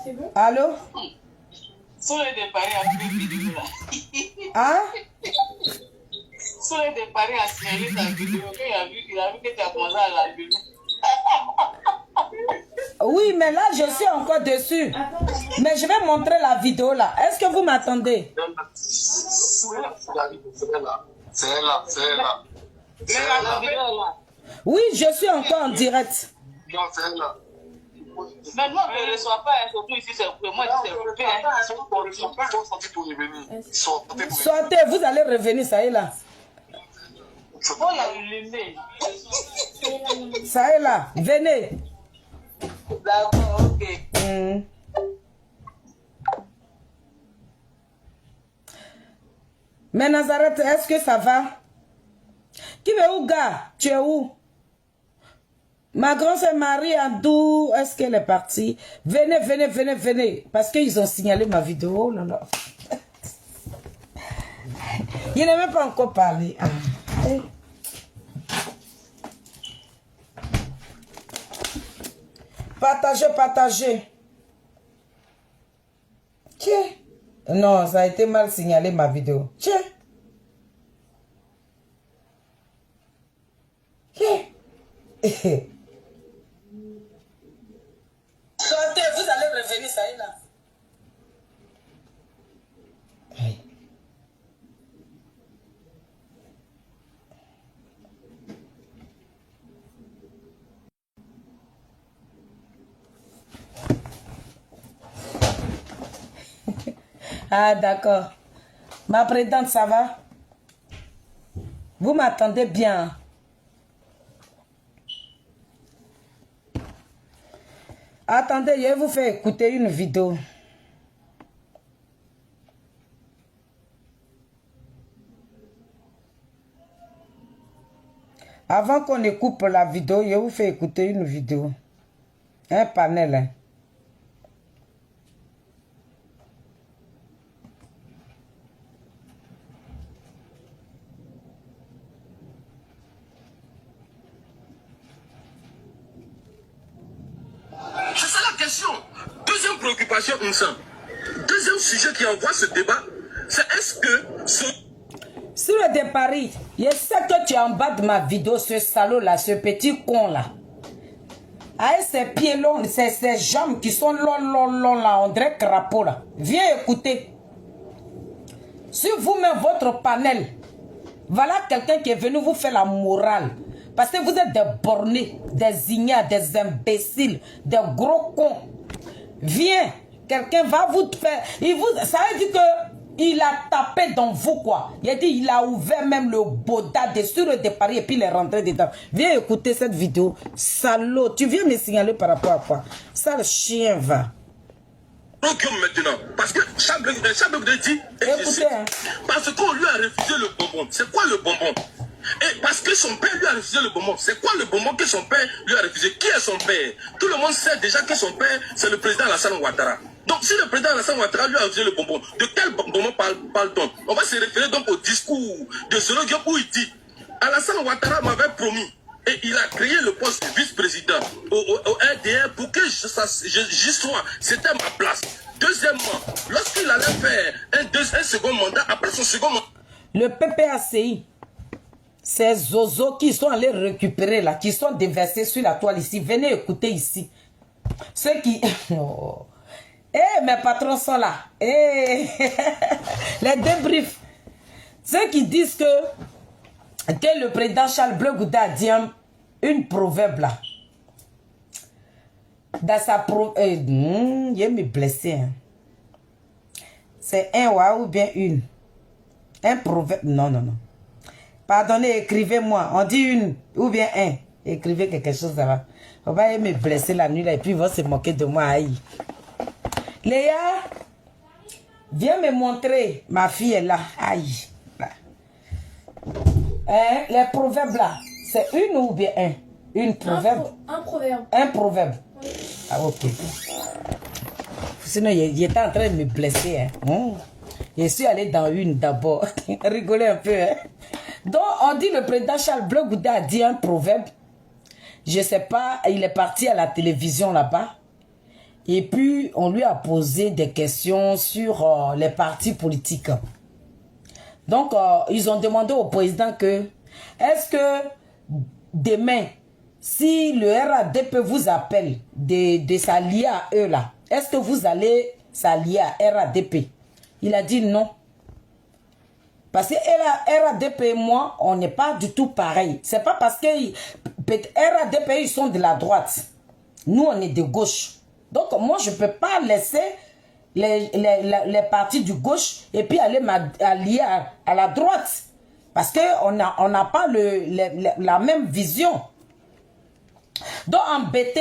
C'est bon? Allô? Sur le départ, a fait vidéo là. Hein? Sur le départ, a signalé ta vidéo. Il a vu que tu as commencé à la vidéo. Oui, mais là, je suis encore dessus. Mais je vais montrer la vidéo là. Est-ce que vous m'attendez? C'est là. Mais la vidéo là. Oui, je suis encore en direct. Non, c'est là. Mais nous, on ne reçoit pas, surtout ici, c'est pour moi, c'est pour Ils sont sortis pour revenir. Ils sont sortis pour revenir. Sortez, vous allez revenir, ça est là. faut l'allumer. Ça est là, venez. D'accord, ok. Mais Nazareth, est-ce que ça va? Qui veut où, gars? Tu es où? Ma grand-sœur Marie Andou, est-ce qu'elle est partie? Venez. Parce qu'ils ont signalé ma vidéo. Non. Il n'a même pas encore parlé. Ah. Partagez. Tiens. Non, ça a été mal signalé ma vidéo. Tiens. Sortez, vous allez revenir, ça est là. Ah, d'accord. Ma présidente, ça va? Vous m'attendez bien? Attendez, je vais vous faire écouter une vidéo. Avant qu'on ne coupe la vidéo, je vais vous faire écouter une vidéo. Un panel. Hein. C'est ça la question. Deuxième préoccupation, ensemble. Deuxième sujet qui envoie ce débat, c'est est-ce que ce... Sur le de Paris, je sais que tu es en bas de ma vidéo, ce salaud là, ce petit con là. Avec ses pieds longs, ses jambes qui sont longs là, on dirait crapaud là. Viens écouter. Sur vous-même, votre panel, voilà quelqu'un qui est venu vous faire la morale. Parce que vous êtes des bornés, des ignares, des imbéciles, des gros cons. Viens, quelqu'un va vous faire... ça veut dire que il a tapé dans vous, quoi. Il a dit, il a ouvert même le boda sur le départ et puis il est rentré dedans. Viens écouter cette vidéo. Salaud, tu viens me signaler par rapport à quoi? Ça, le chien va. Maintenant, parce que Charles dit, écoutez, hein. Parce qu'on lui a refusé le bonbon. C'est quoi le bonbon? Et parce que son père lui a refusé le bonbon. C'est quoi le bonbon que son père lui a refusé? Qui est son père? Tout le monde sait déjà que son père, c'est le président Alassane Ouattara. Donc si le président Alassane Ouattara lui a refusé le bonbon, de quel bonbon parle-t-on? On va se référer donc au discours de Solo Diop où il dit Alassane Ouattara m'avait promis et il a créé le poste de vice-président au RDR pour que j'y sois. C'était ma place. Deuxièmement, lorsqu'il allait faire un second mandat, après son second mandat, le PPACI, ces zozos qui sont allés récupérer là, qui sont déversés sur la toile ici, venez écouter ici. Ceux qui... Oh. Mes patrons sont là. Les débriefs. Ceux qui disent que le président Charles Bleu Gouda a dit une proverbe là. Dans sa proverbe... il me blessé. Hein. C'est un ou bien une. Un proverbe... Non. Pardonnez, écrivez-moi. On dit une ou bien un. Écrivez quelque chose là-bas. On va me blesser la nuit là et puis ils vont se moquer de moi. Aïe. Léa, viens me montrer. Ma fille est là. Aïe. Les proverbes là, c'est une ou bien un? Une proverbe? Un proverbe. Un proverbe. Oui. Ah, ok. Sinon, il était en train de me blesser. Hein. Je suis allé dans une d'abord. Rigoler un peu. Hein. Donc, on dit le président Charles Bleu Gouda a dit un proverbe. Je sais pas, il est parti à la télévision là-bas. Et puis, on lui a posé des questions sur les partis politiques. Donc, ils ont demandé au président que, est-ce que demain, si le RADP vous appelle de s'allier à eux là, est-ce que vous allez s'allier à RADP? Il a dit non. Parce que RADP et moi, on n'est pas du tout pareil. C'est pas parce que RADP, ils sont de la droite. Nous, on est de gauche. Donc, moi, je ne peux pas laisser les partis du gauche et puis aller m'allier à la droite. Parce qu'on n'a pas la même vision. Donc, en BT,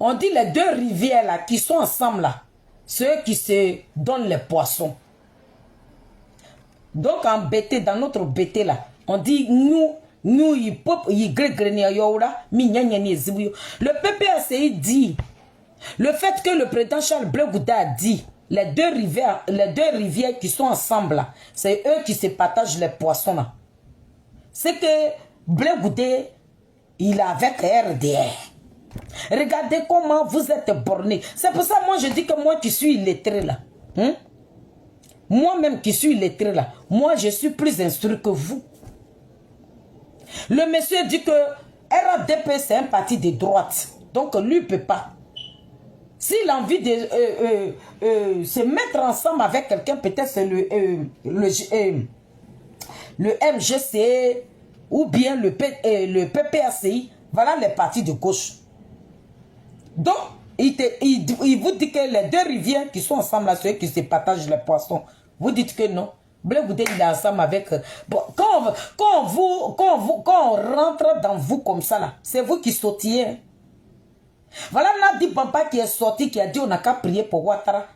on dit les deux rivières là, qui sont ensemble là, ceux qui se donnent les poissons. Donc, en BT, dans notre BT là, on dit nous, le PPACI dit, le fait que le président Charles Bleu Gouda a dit, les deux rivières qui sont ensemble là, c'est eux qui se partagent les poissons là. C'est que Bleu Gouda, il est avec RDR. Regardez comment vous êtes bornés. C'est pour ça moi je dis que moi qui suis illettré là. Moi-même qui suis illettré là, moi je suis plus instruit que vous. Le monsieur dit que RADP c'est un parti de droite. Donc lui ne peut pas. S'il a envie de se mettre ensemble avec quelqu'un, peut-être c'est le MGC ou bien le PPACI. Voilà les partis de gauche. Donc, il vous dit que les deux rivières qui sont ensemble là, ceux qui se partagent les poissons, vous dites que non. Bleu Gouda, il est ensemble avec... Bon, quand on rentre dans vous comme ça, là, c'est vous qui sautillez. Hein. Voilà Nadi Bamba qui est sorti, qui a dit on n'a qu'à prier pour Ouattara.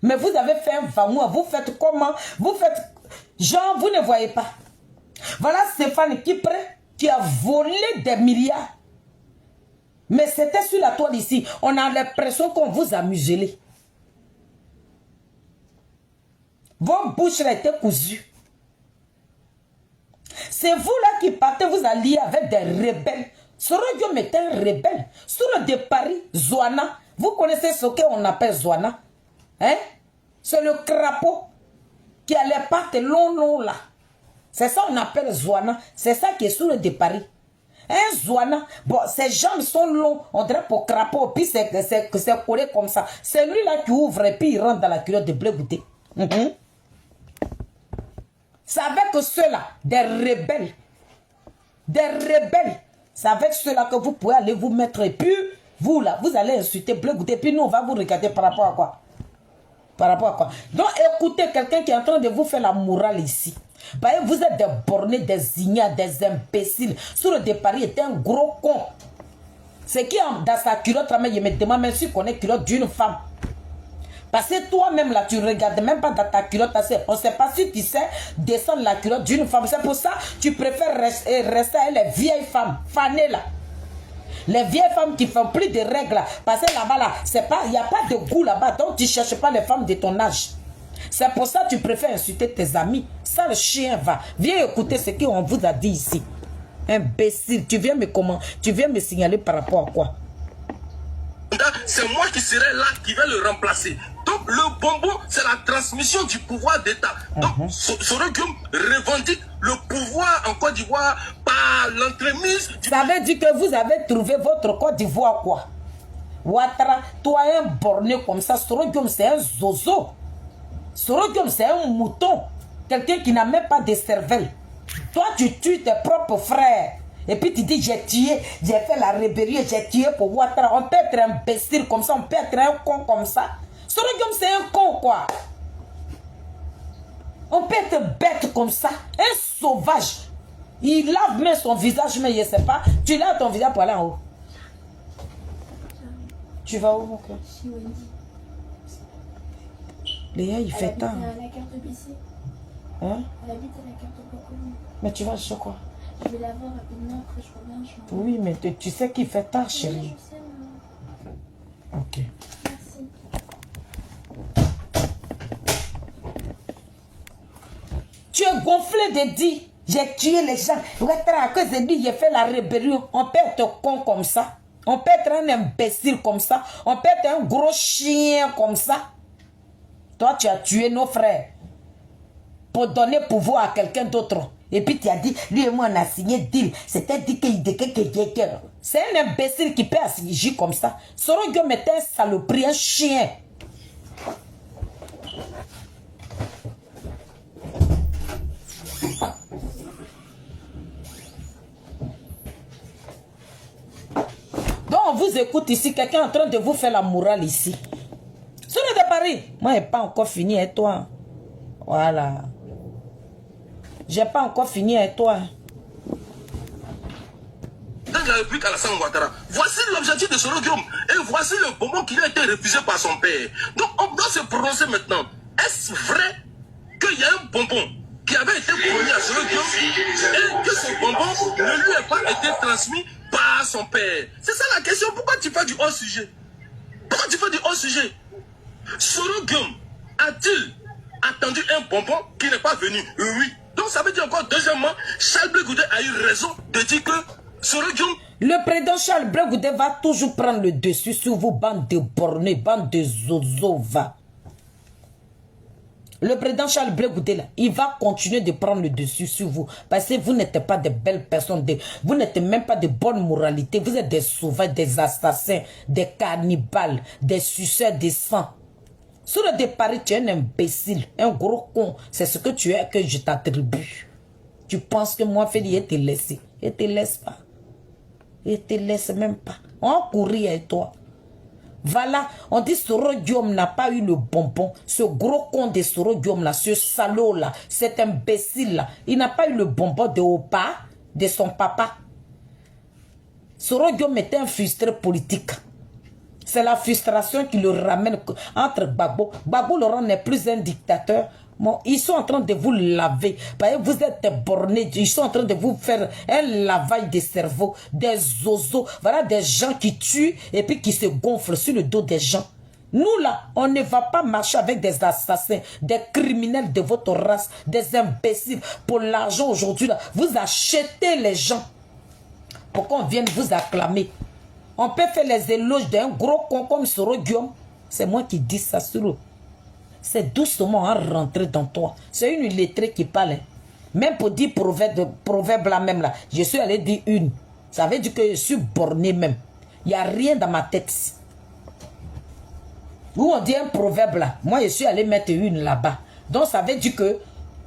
Mais vous avez fait un vamour, vous faites comment? Vous faites... Genre, vous ne voyez pas. Voilà Stéphane Kipre qui a volé des milliards. Mais c'était sur la toile ici. On a l'impression qu'on vous a muselé. Vos bouches étaient cousues. C'est vous là qui partez vous allier avec des rebelles. Sorodio était un rebelle. Sur le départ, Zouana. Vous connaissez ce qu'on appelle Zouana? Hein? C'est le crapaud qui a les pattes longs là. C'est ça qu'on appelle Zouana. C'est ça qui est sur le départ. Un Zouana, bon, ses jambes sont longues, on dirait pour crapaud, puis c'est collé comme ça. C'est lui là qui ouvre et puis il rentre dans la culotte de Bleu Gouda. C'est avec ceux-là, des rebelles. Des rebelles. C'est avec cela que vous pouvez aller vous mettre. Et puis, vous là, vous allez insulter Bleu Goudé. Et puis nous, on va vous regarder par rapport à quoi? Par rapport à quoi? Donc, écoutez quelqu'un qui est en train de vous faire la morale ici. Vous êtes des bornés, des ignares, des imbéciles. Sur le départ, il était un gros con. C'est qui dans sa culotte, je me demande même si on est culotte d'une femme. Parce que toi-même là, tu ne regardes même pas dans ta culotte. On ne sait pas si tu sais descendre la culotte d'une femme. C'est pour ça que tu préfères rester avec les vieilles femmes, fanées là. Les vieilles femmes qui font plus de règles là. Parce que là-bas, là, il n'y a pas de goût là-bas. Donc tu ne cherches pas les femmes de ton âge. C'est pour ça que tu préfères insulter tes amis. Ça, le chien va. Viens écouter ce qu'on vous a dit ici. Imbécile, tu viens me signaler par rapport à quoi? C'est moi qui serai là, qui vais le remplacer. Donc le bonbon, c'est la transmission du pouvoir d'État. Donc Soro Guillaume revendique le pouvoir en Côte d'Ivoire par l'entremise. Ça veut dire que vous avez trouvé votre Côte d'Ivoire quoi? Ouattara, toi un borné comme ça, Soro Guillaume c'est un zozo. Soro Guillaume c'est un mouton. Quelqu'un qui n'a même pas de cervelle. Toi tu tues tes propres frères. Et puis tu dis j'ai tué, j'ai fait la rébellion, j'ai tué pour Ouattara. On peut être imbécile comme ça, on peut être un con comme ça. Soro Guillaume c'est un con quoi. On peut être bête comme ça, un sauvage. Il lave même son visage, mais je ne sais pas. Tu laves ton visage pour aller en haut. Tu vas où mon cœur? Chez Wendy. Léa, il fait tard. Elle habite à la carte de BC. Hein? Elle habite à la carte de Cocoline. Mais tu vas sur quoi? Je vais la voir rapidement, après je reviens. Oui, mais tu sais qu'il fait tard, chérie. Oui, je sais, maman. Ok. Merci. Tu es gonflé de dire, j'ai tué les gens. À cause de lui, j'ai fait la rébellion. On peut être con comme ça. On peut être un imbécile comme ça. On peut être un gros chien comme ça. Toi, tu as tué nos frères pour donner pouvoir à quelqu'un d'autre. Et puis tu as dit, lui et moi on a signé deal. C'était dit que c'est un imbécile qui peut agir comme ça. Soro Guillaume était un saloperie, un chien. Donc on vous écoute ici, quelqu'un est en train de vous faire la morale ici. Sur le de Paris, moi je n'ai pas encore fini avec toi. Voilà. J'ai pas encore fini avec toi. Dans la République Alassane Ouattara, voici l'objectif de Soro Guillaume et voici le bonbon qui a été refusé par son père. Donc on doit se prononcer maintenant. Est-ce vrai qu'il y a un bonbon qui avait été promis à Soro Guillaume et que ce bonbon ne lui a pas été transmis par son père? C'est ça la question. Pourquoi tu fais du hors-sujet? Pourquoi tu fais du hors-sujet? Soro Guillaume a-t-il attendu un bonbon qui n'est pas venu? Oui. Donc ça veut dire encore, deuxièmement, Charles Blé Goudé a eu raison de dire que Soro Guillaume... Le président Charles Blé Goudé va toujours prendre le dessus sur vos bandes de bornés, bandes de zozova. Le président Charles Blé Goudé, là, il va continuer de prendre le dessus sur vous. Parce que vous n'êtes pas de belles personnes, vous n'êtes même pas de bonne moralité. Vous êtes des sauvages, des assassins, des cannibales, des suceurs de sang. Sur le départ, tu es un imbécile, un gros con. C'est ce que tu es que je t'attribue. Tu penses que moi, Félix, je te laisse. Je te laisse pas. Je te laisse même pas. On courir avec toi. Voilà, on dit Soro Guillaume n'a pas eu le bonbon. Ce gros con de Soro Guillaume là, ce salaud là, cet imbécile là, il n'a pas eu le bonbon de Opa, de son papa. Soro Guillaume était un frustré politique. C'est la frustration qui le ramène entre Gbagbo. Gbagbo Laurent n'est plus un dictateur. Bon, ils sont en train de vous laver. Vous êtes bornés. Ils sont en train de vous faire un lavage de cerveau. Des zozos. Voilà des gens qui tuent et puis qui se gonflent sur le dos des gens. Nous là, on ne va pas marcher avec des assassins, des criminels de votre race, des imbéciles. Pour l'argent aujourd'hui là, vous achetez les gens pour qu'on vienne vous acclamer. On peut faire les éloges d'un gros con comme Soro Guillaume. C'est moi qui dis ça sur eux. C'est doucement à rentrer dans toi. C'est une lettrée qui parle. Même pour dire proverbe là même là. Je suis allé dire une. Ça veut dire que je suis borné même. Il n'y a rien dans ma tête. Où on dit un proverbe là. Moi je suis allé mettre une là-bas. Donc ça veut dire que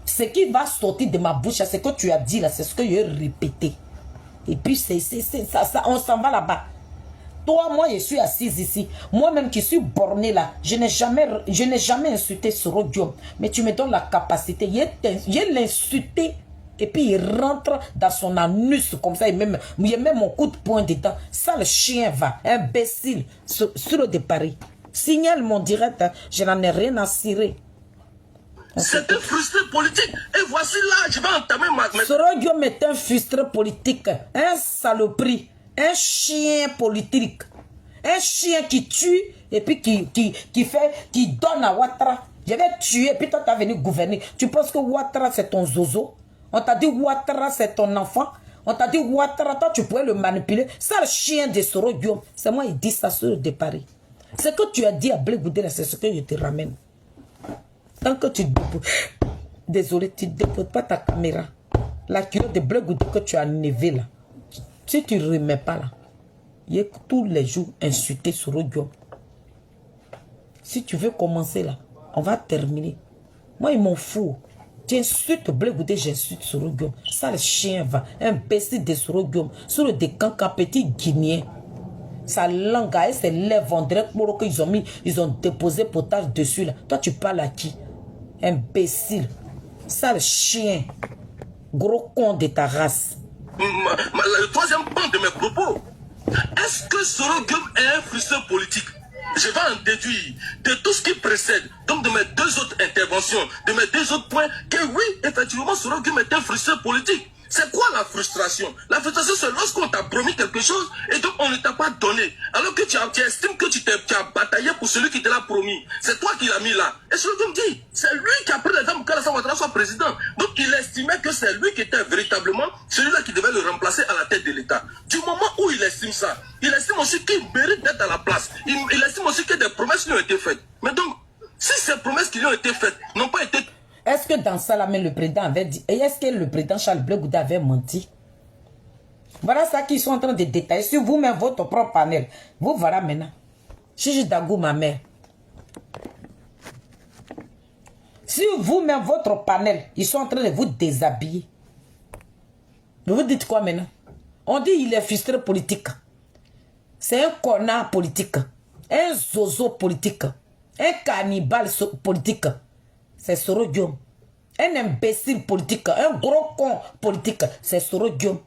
ce qui va sortir de ma bouche, c'est ce que tu as dit là. C'est ce que j'ai répété. Et puis, on s'en va là-bas. Toi, moi, je suis assise ici. Moi-même qui suis bornée là, je n'ai jamais insulté Soro Diom. Mais tu me donnes la capacité. Je l'insulté. Et puis il rentre dans son anus comme ça. Il met mon coup de poing dedans. Ça, le chien va. Imbécile. Sur de Paris. Signale mon direct. Hein. Je n'en ai rien à cirer. C'était frustré politique. Et voici là, je vais entamer ma... Soro Diom est un frustré politique. Un saloperie. Un chien politique. Un chien qui tue et puis qui donne à Ouattara. Je vais tuer et puis toi tu es venu gouverner. Tu penses que Ouattara c'est ton zozo? On t'a dit Ouattara c'est ton enfant? On t'a dit Ouattara, toi tu pourrais le manipuler. Ça le chien de Soro Diom. C'est moi il dit ça sur de Paris. Ce que tu as dit à Blé Goudé, c'est ce que je te ramène. Tant que tu déposes... Désolé, tu ne déposes pas ta caméra. La culotte de Blé Goudé que tu as enlevée là. Si tu ne remets pas là, il y a tous les jours insulté sur Diom. Si tu veux commencer là, on va terminer. Moi, ils m'en foutent. Tu insultes Blé Goudé, j'insulte sur Diom. Ça, le chien va. Imbécile de sur Diom. Sur le décanca petit guinéen. Sa langue, ses lèvres, on dirait qu'ils ont déposé potage dessus là. Toi, tu parles à qui? Imbécile. Ça, le chien. Gros con de ta race. Le troisième point de mes propos. Est-ce que Soro Diom est un frustré politique? Je vais en déduire de tout ce qui précède, donc de mes deux autres interventions, de mes deux autres points, que oui, effectivement, Soro Diom est un frustré politique. C'est quoi la frustration? La frustration, c'est lorsqu'on t'a promis quelque chose et donc on ne t'a pas donné. Alors que tu estimes que tu as bataillé pour celui qui te l'a promis. C'est toi qui l'as mis là. Et Soro Diom dit, c'est lui qui a pris les femmes pour qu'Alassane Ouattara soit président. Donc il estimait que c'est lui qui était véritablement celui-là qui devait le remplacer à la tête de l'État. Du moment où il estime ça, il estime aussi qu'il mérite d'être à la place. Il estime aussi que des promesses lui ont été faites. Mais donc, si ces promesses qui lui ont été faites n'ont pas été... Est-ce que dans ça, là, même le président avait dit... Et est-ce que le président Charles Blé Goudé avait menti? Voilà ça qu'ils sont en train de détailler. Si vous-même, votre propre panel, vous voilà maintenant. Chichi Dagou, ma mère. Si vous-même, votre panel, ils sont en train de vous déshabiller. Vous dites quoi maintenant? On dit qu'il est frustré politique. C'est un connard politique. Un zozo politique. Un cannibale politique. C'est Soro Diom. Un imbécile politique, un gros con politique, c'est Soro Diom.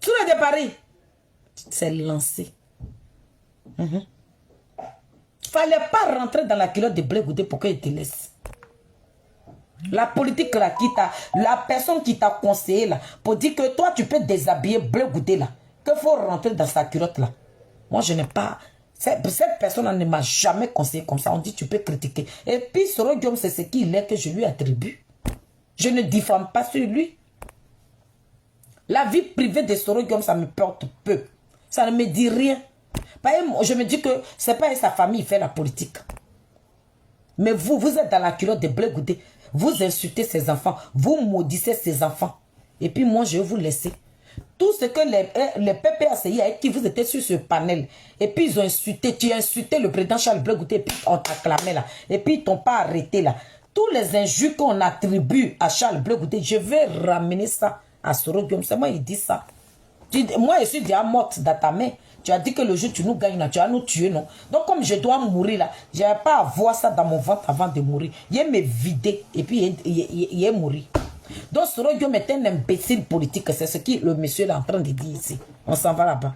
Tout le de Paris, c'est lancé. Fallait pas rentrer dans la culotte de Blé Goudé pour qu'il te laisse. La politique là, la personne qui t'a conseillé là, pour dire que toi tu peux déshabiller Blé Goudé là, qu'il faut rentrer dans sa culotte là. Moi je n'ai pas... Cette personne ne m'a jamais conseillé comme ça. On dit tu peux critiquer. Et puis Soro Diom, c'est ce qu'il est que je lui attribue. Je ne diffame pas sur lui. La vie privée de Soro Diom, ça me porte peu. Ça ne me dit rien. Je me dis que c'est pas sa famille qui fait la politique. Mais vous êtes dans la culotte de Blé Goudé. Vous insultez ses enfants. Vous maudissez ses enfants. Et puis moi, je vais vous laisser. Tout ce que les PPACI avec qui vous étiez sur ce panel, et puis ils ont insulté, tu as insulté le président Charles Blé Goudé, et puis on t'a clamé là, et puis ils t'ont pas arrêté là. Tous les injures qu'on attribue à Charles Blé Goudé, je vais ramener ça à Soro Diom. C'est moi qui dis ça. Moi, je suis déjà morte dans ta main. Tu as dit que le jour où tu nous gagnes là, tu vas nous tuer, non? Donc comme je dois mourir là, je n'avais pas à voir ça dans mon ventre avant de mourir. Il me vider, et puis il est mort. Donc Soro Diom est un imbécile politique. C'est ce que le monsieur est en train de dire ici. On s'en va là-bas.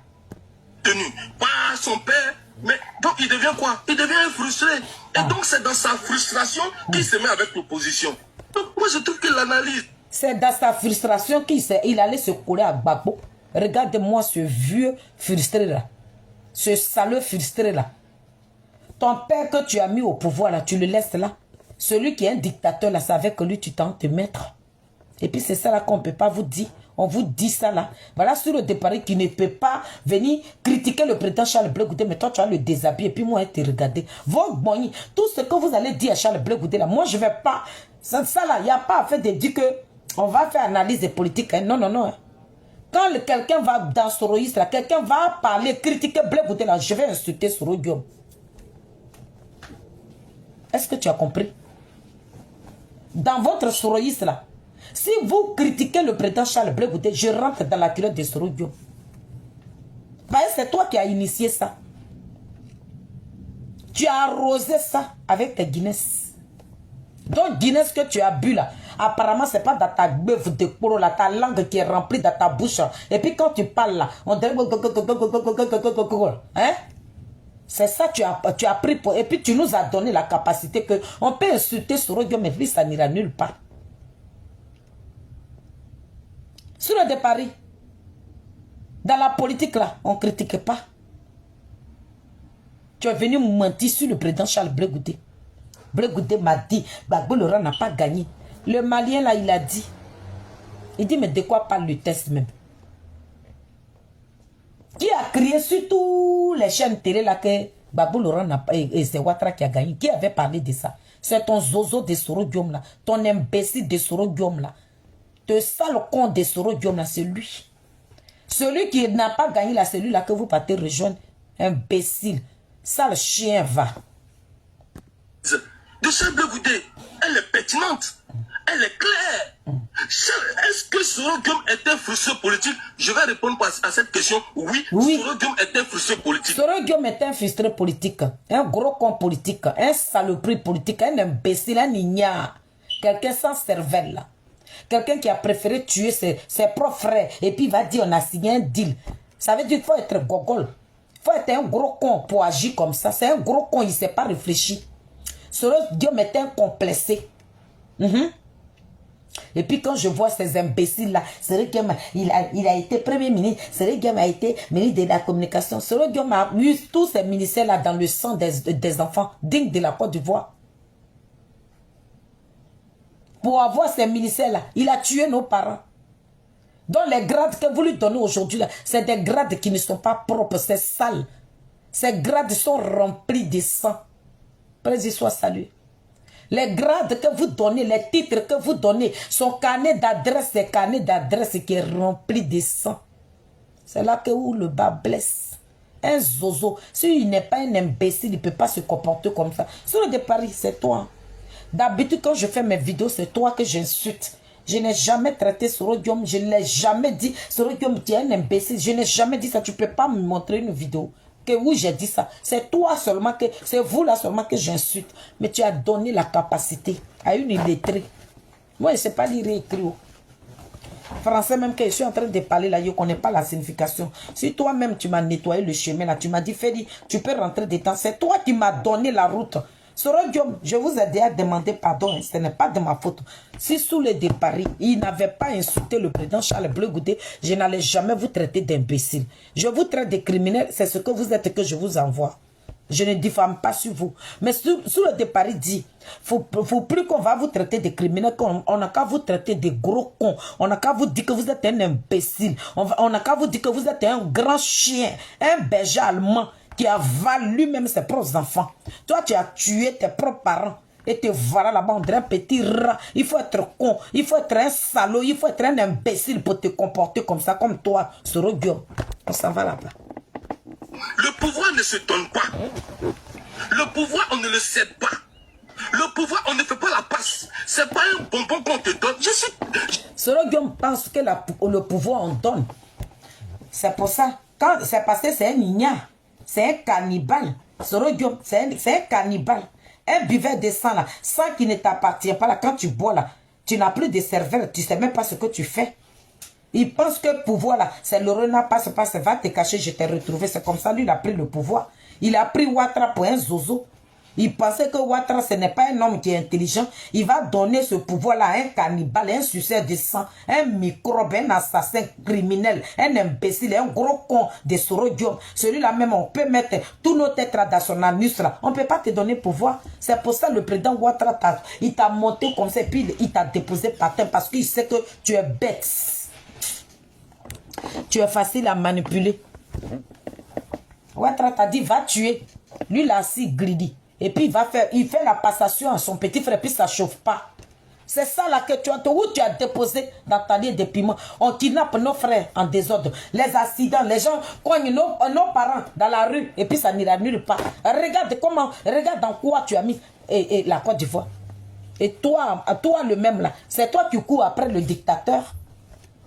Tenu par son père. Mais donc il devient quoi? Il devient frustré. Et donc c'est dans sa frustration qu'il se met avec l'opposition. Donc moi je trouve qu'il l'analyse. C'est dans sa frustration qu'il allait se coller à Gbagbo. Regarde-moi ce vieux frustré là. Ce salaud frustré là. Ton père que tu as mis au pouvoir là, tu le laisses là. Celui qui est un dictateur là, c'est avec lui tu tentes de te mettre. Et puis c'est ça là qu'on ne peut pas vous dire. On vous dit ça là. Voilà sur le départ qui ne peut pas venir critiquer le président Charles Blé Goudé. Mais toi tu vas le déshabiller. Et puis moi te regarder. Tout ce que vous allez dire à Charles Blé Goudé là. Moi je ne vais pas. Ça là, il n'y a pas à faire de dire que on va faire analyse des politiques. Hein. Non, non, non. Hein. Quand quelqu'un va dans Soroïste là, quelqu'un va parler, critiquer Blé Goudé là, je vais insulter Soro Diom. Est-ce que tu as compris? Dans votre Soroïste là, Si vous critiquez le président Charles Blé Goudé, je rentre dans la culotte de Soro Diom. C'est toi qui as initié ça. Tu as arrosé ça avec tes Guinness. Donc Guinness que tu as bu là, apparemment c'est pas dans ta bœuf de poro là, ta langue qui est remplie dans ta bouche. Et puis quand tu parles là, on dirait... Hein? C'est ça que tu as pris pour... Et puis tu nous as donné la capacité que on peut insulter Soro Diom, mais lui ça n'ira nulle part. Sur le de Paris, dans la politique là, on ne critique pas. Tu es venu mentir sur le président Charles Blé Goudé. Blé Goudé m'a dit, Gbagbo Laurent n'a pas gagné. Le Malien là, il a dit. Il dit, mais de quoi parle le test même? Qui a crié sur tous les chaînes télé là que Gbagbo Laurent n'a pas... Et c'est Ouattara qui a gagné. Qui avait parlé de ça? C'est ton zozo de Soro Diom là. Ton imbécile de Soro Diom là. Te sale con de Soro Diom là, c'est lui. Celui qui n'a pas gagné là, c'est lui là que vous partez rejoindre. Imbécile. Sale chien va. De Charles Blé Goudé, elle est pertinente. Elle est claire. Est-ce que Soro Diom est un frustré politique? Je vais répondre à cette question. Oui, Soro Diom est un frustré politique. Soro Diom est un frustré politique. Un gros con politique. Un saloperie politique. Un imbécile. Un ignare. Quelqu'un sans cervelle là. Quelqu'un qui a préféré tuer ses propres frères. Et puis il va dire on a signé un deal. Ça veut dire qu'il faut être gogol. Il faut être un gros con pour agir comme ça. C'est un gros con, il ne s'est pas réfléchi. Soro Diom est un complexé. Et puis quand je vois ces imbéciles-là, Soro Diom, il a été premier ministre, Soro Diom a été ministre de la communication. Soro Diom a eu tous ces ministères-là dans le sang des enfants dignes de la Côte d'Ivoire. Pour avoir ces ministères-là, il a tué nos parents. Donc les grades que vous lui donnez aujourd'hui, c'est des grades qui ne sont pas propres, c'est sale. Ces grades sont remplis de sang. Président soit salué. Les grades que vous donnez, les titres que vous donnez, son carnet d'adresse, c'est carnet d'adresse qui est rempli de sang. C'est là que où le bas blesse. Un zozo, s'il n'est pas un imbécile, il ne peut pas se comporter comme ça. Sur le de Paris, c'est toi. D'habitude, quand je fais mes vidéos, c'est toi que j'insulte. Je n'ai jamais traité Soro Diom, je ne l'ai jamais dit. Soro Diom, tu es un imbécile. Je n'ai jamais dit ça. Tu ne peux pas me montrer une vidéo. Que oui, j'ai dit ça. C'est toi seulement que, c'est vous là seulement que j'insulte. Mais tu as donné la capacité à une illettrée. Moi, je ne sais pas lire et écrire. Français même que je suis en train de parler là, je ne connais pas la signification. Si toi-même tu m'as nettoyé le chemin là, tu m'as dit, Feli, tu peux rentrer dedans. C'est toi qui m'as donné la route. Soro Diom, je vous ai déjà demandé pardon, ce n'est pas de ma faute. Si sous le de Paris, il n'avait pas insulté le président Charles Blé Goudé, je n'allais jamais vous traiter d'imbécile. Je vous traite de criminel, c'est ce que vous êtes que je vous envoie. Je ne diffame pas sur vous. Mais sous le de Paris dit, faut plus qu'on va vous traiter de criminel, on n'a qu'à vous traiter de gros cons. On n'a qu'à vous dire que vous êtes un imbécile. On n'a qu'à vous dire que vous êtes un grand chien, un berger allemand qui a valu même ses propres enfants. Toi, tu as tué tes propres parents. Et te voilà là-bas, on dirait un petit rat. Il faut être con, il faut être un salaud, il faut être un imbécile pour te comporter comme ça, comme toi, Soro Diom. On s'en va là-bas. Le pouvoir ne se donne pas. Le pouvoir, on ne le cède pas. Le pouvoir, on ne fait pas la passe. C'est pas un bonbon qu'on te donne. Soro Diom pense que le pouvoir, on donne. C'est pour ça. C'est parce que c'est un ignare. C'est un cannibale. Soro Diom, c'est un cannibale. Un buveur de sang là, sang qui ne t'appartient pas là, quand tu bois là, tu n'as plus de cervelle, tu ne sais même pas ce que tu fais. Il pense que le pouvoir là, c'est le renard passe, va te cacher, je t'ai retrouvé. C'est comme ça, lui, il a pris le pouvoir. Il a pris Ouattara pour un zozo. Il pensait que Ouattara, ce n'est pas un homme qui est intelligent. Il va donner ce pouvoir-là à un cannibale, un suceur de sang, un microbe, un assassin criminel, un imbécile, un gros con de Soro Diom. Celui-là même, on peut mettre tous nos têtes dans son anus là. On ne peut pas te donner pouvoir. C'est pour ça que le président Ouattara, il t'a monté comme ça, puis il t'a déposé par terre parce qu'il sait que tu es bête. Tu es facile à manipuler. Ouattara t'a dit, va tuer. Lui, là, si greedy. Et puis, il fait la passation à son petit frère, puis ça ne chauffe pas. C'est ça là que où tu as déposé dans ta ligne de piment. On kidnappe nos frères en désordre. Les accidents, les gens cognent nos parents dans la rue, et puis ça n'ira nulle part. Regarde dans quoi tu as mis la Côte d'Ivoire. Et toi le même là, c'est toi qui cours après le dictateur.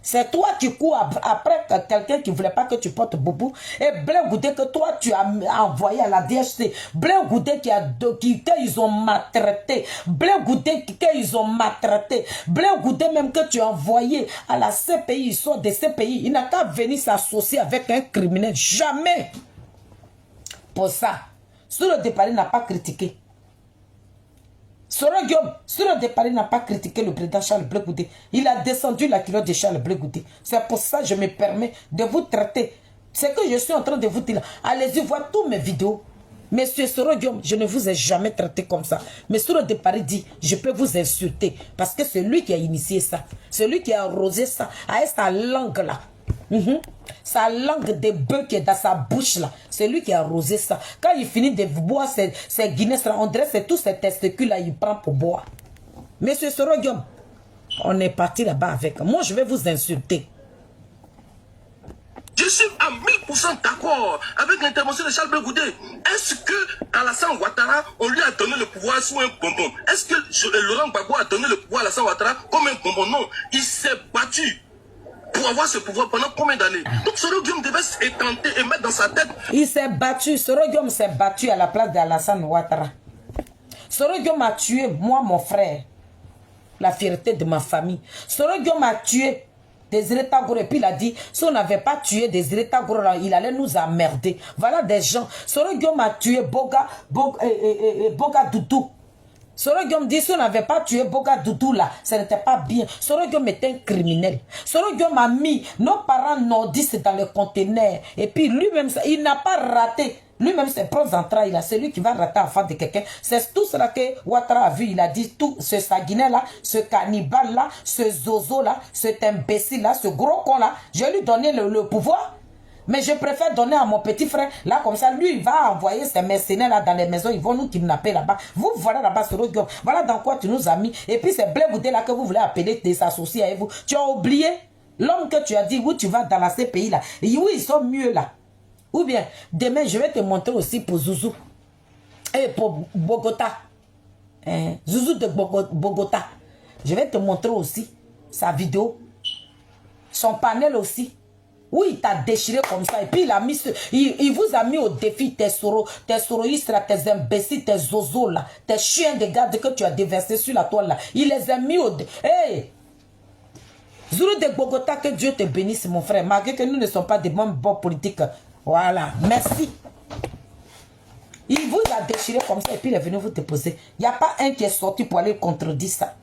C'est toi qui cours après quelqu'un qui ne voulait pas que tu portes boubou. Et Blé Goudé que toi tu as envoyé à la DHC. Blé Goudé qu'ils ont maltraité. Blé Goudé qu'ils ont maltraité. Blé Goudé même que tu as envoyé à la CPI. Ils sont des CPI. Il n'a qu'à venir s'associer avec un criminel. Jamais. Pour ça, sur le départ, il n'a pas critiqué. Sur le départ, il n'a pas critiqué le président Charles Blé Goudé. Il a descendu la culotte de Charles Blé Goudé. C'est pour ça que je me permets de vous traiter. C'est que je suis en train de vous dire. Allez-y voir tous mes vidéos. Monsieur Sorodium, je ne vous ai jamais traité comme ça. Mais sur le départ, il dit, je peux vous insulter. Parce que c'est lui qui a initié ça. C'est lui qui a arrosé ça. Avec sa langue là. Sa langue de bœuf qui est dans sa bouche là, c'est lui qui a arrosé ça. Quand il finit de boire ses Guinness là, on dirait que c'est tous ces testicules là, il prend pour boire. Monsieur Sorodium, on est parti là-bas avec. Moi, je vais vous insulter. Je suis à 1000% d'accord avec l'intervention de Charles Blé Goudé. Est-ce que Alassane Ouattara, on lui a donné le pouvoir sous un bonbon? Est-ce que Laurent Gbagbo a donné le pouvoir à Alassane Ouattara comme un bonbon? Non, il s'est battu pour avoir ce pouvoir pendant combien d'années? Donc Sorodium devait s'étenter et mettre dans sa tête. Il s'est battu, Sorodium s'est battu à la place d'Alassane Ouattara. Sorodium a tué moi, mon frère, la fierté de ma famille. Sorodium a tué Désiré Tagoro et puis il a dit, si on n'avait pas tué Désiré Tagoro, il allait nous emmerder. Voilà des gens. Sorodium a tué Boga Doudou. Sorodium dit, si on n'avait pas tué Boga Doudou là, ça n'était pas bien. Sorodium était un criminel. Sorodium a mis nos parents nordistes dans le conteneur. Et puis lui-même, il n'a pas raté. Lui-même, ses propres entrailles là, c'est lui qui va rater l'enfant de quelqu'un. C'est tout cela que Ouattara a vu. Il a dit tout, ce Saguinet là, ce cannibale là, ce zozo là, cet imbécile là, ce gros con là. Je vais lui donner le pouvoir. Mais je préfère donner à mon petit frère, là, comme ça, lui, il va envoyer ses mercenaires là dans les maisons, ils vont nous kidnapper là-bas. Vous, voilà là-bas sur le gars. Voilà dans quoi tu nous as mis. Et puis, c'est Blé Goudé là que vous voulez appeler des associés avec vous. Tu as oublié l'homme que tu as dit, où tu vas dans la CPI là. Et où ils sont mieux là. Ou bien, demain, je vais te montrer aussi pour Zouzou. Et pour Bogota. Zouzou de Bogota. Je vais te montrer aussi sa vidéo. Son panel aussi. Oui, il t'a déchiré comme ça. Et puis, il vous a mis au défi tes soroïstes, tes imbéciles, tes zozos là, tes chiens de garde que tu as déversés sur la toile là. Il les a mis au défi. Hey! Zoulou de Bogota, que Dieu te bénisse, mon frère. Malgré que nous ne sommes pas des bons politiques. Voilà. Merci. Il vous a déchiré comme ça et puis il est venu vous déposer. Il n'y a pas un qui est sorti pour aller contredire ça.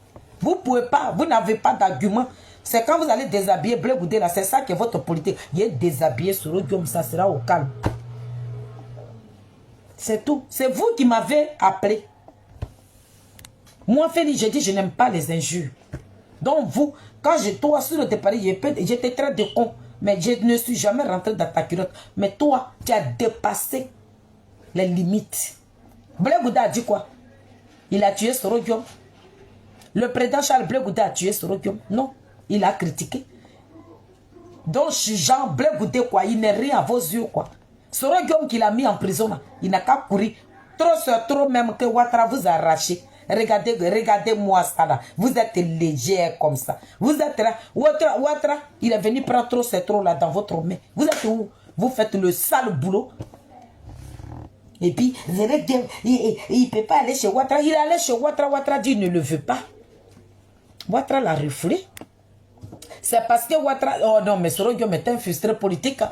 Vous ne pouvez pas, vous n'avez pas d'argument. C'est quand vous allez déshabiller Blé Goudé là, c'est ça qui est votre politique. Il est déshabillé sur le Guillaume, ça sera au calme. C'est tout. C'est vous qui m'avez appelé. Moi, Félix, j'ai dit, je n'aime pas les injures. Donc vous, quand toi, sur le départ, j'étais très de con. Mais je ne suis jamais rentré dans ta culotte. Mais toi, tu as dépassé les limites. Blé Goudé a dit quoi? Il a tué Sorodium. Le président Charles Blé Goudé a tué Sorodium. Non. Il a critiqué. Donc, Jean Blé Goudé, quoi, il n'est rien à vos yeux, quoi. Sorodium qu'il a mis en prison, là, il n'a qu'à courir. Trop même que Ouattara vous a arraché. Regardez-moi ça, là. Vous êtes léger comme ça. Vous êtes là. Ouattara, il est venu prendre trop là dans votre main. Vous êtes où? Vous faites le sale boulot. Et puis, il ne peut pas aller chez Ouattara. Il est allé chez Ouattara. Ouattara dit, il ne le veut pas. Ouattara l'a refoulé. C'est parce que Ouattara... Oh non, mais Sorodium est un frustré politique. Hein.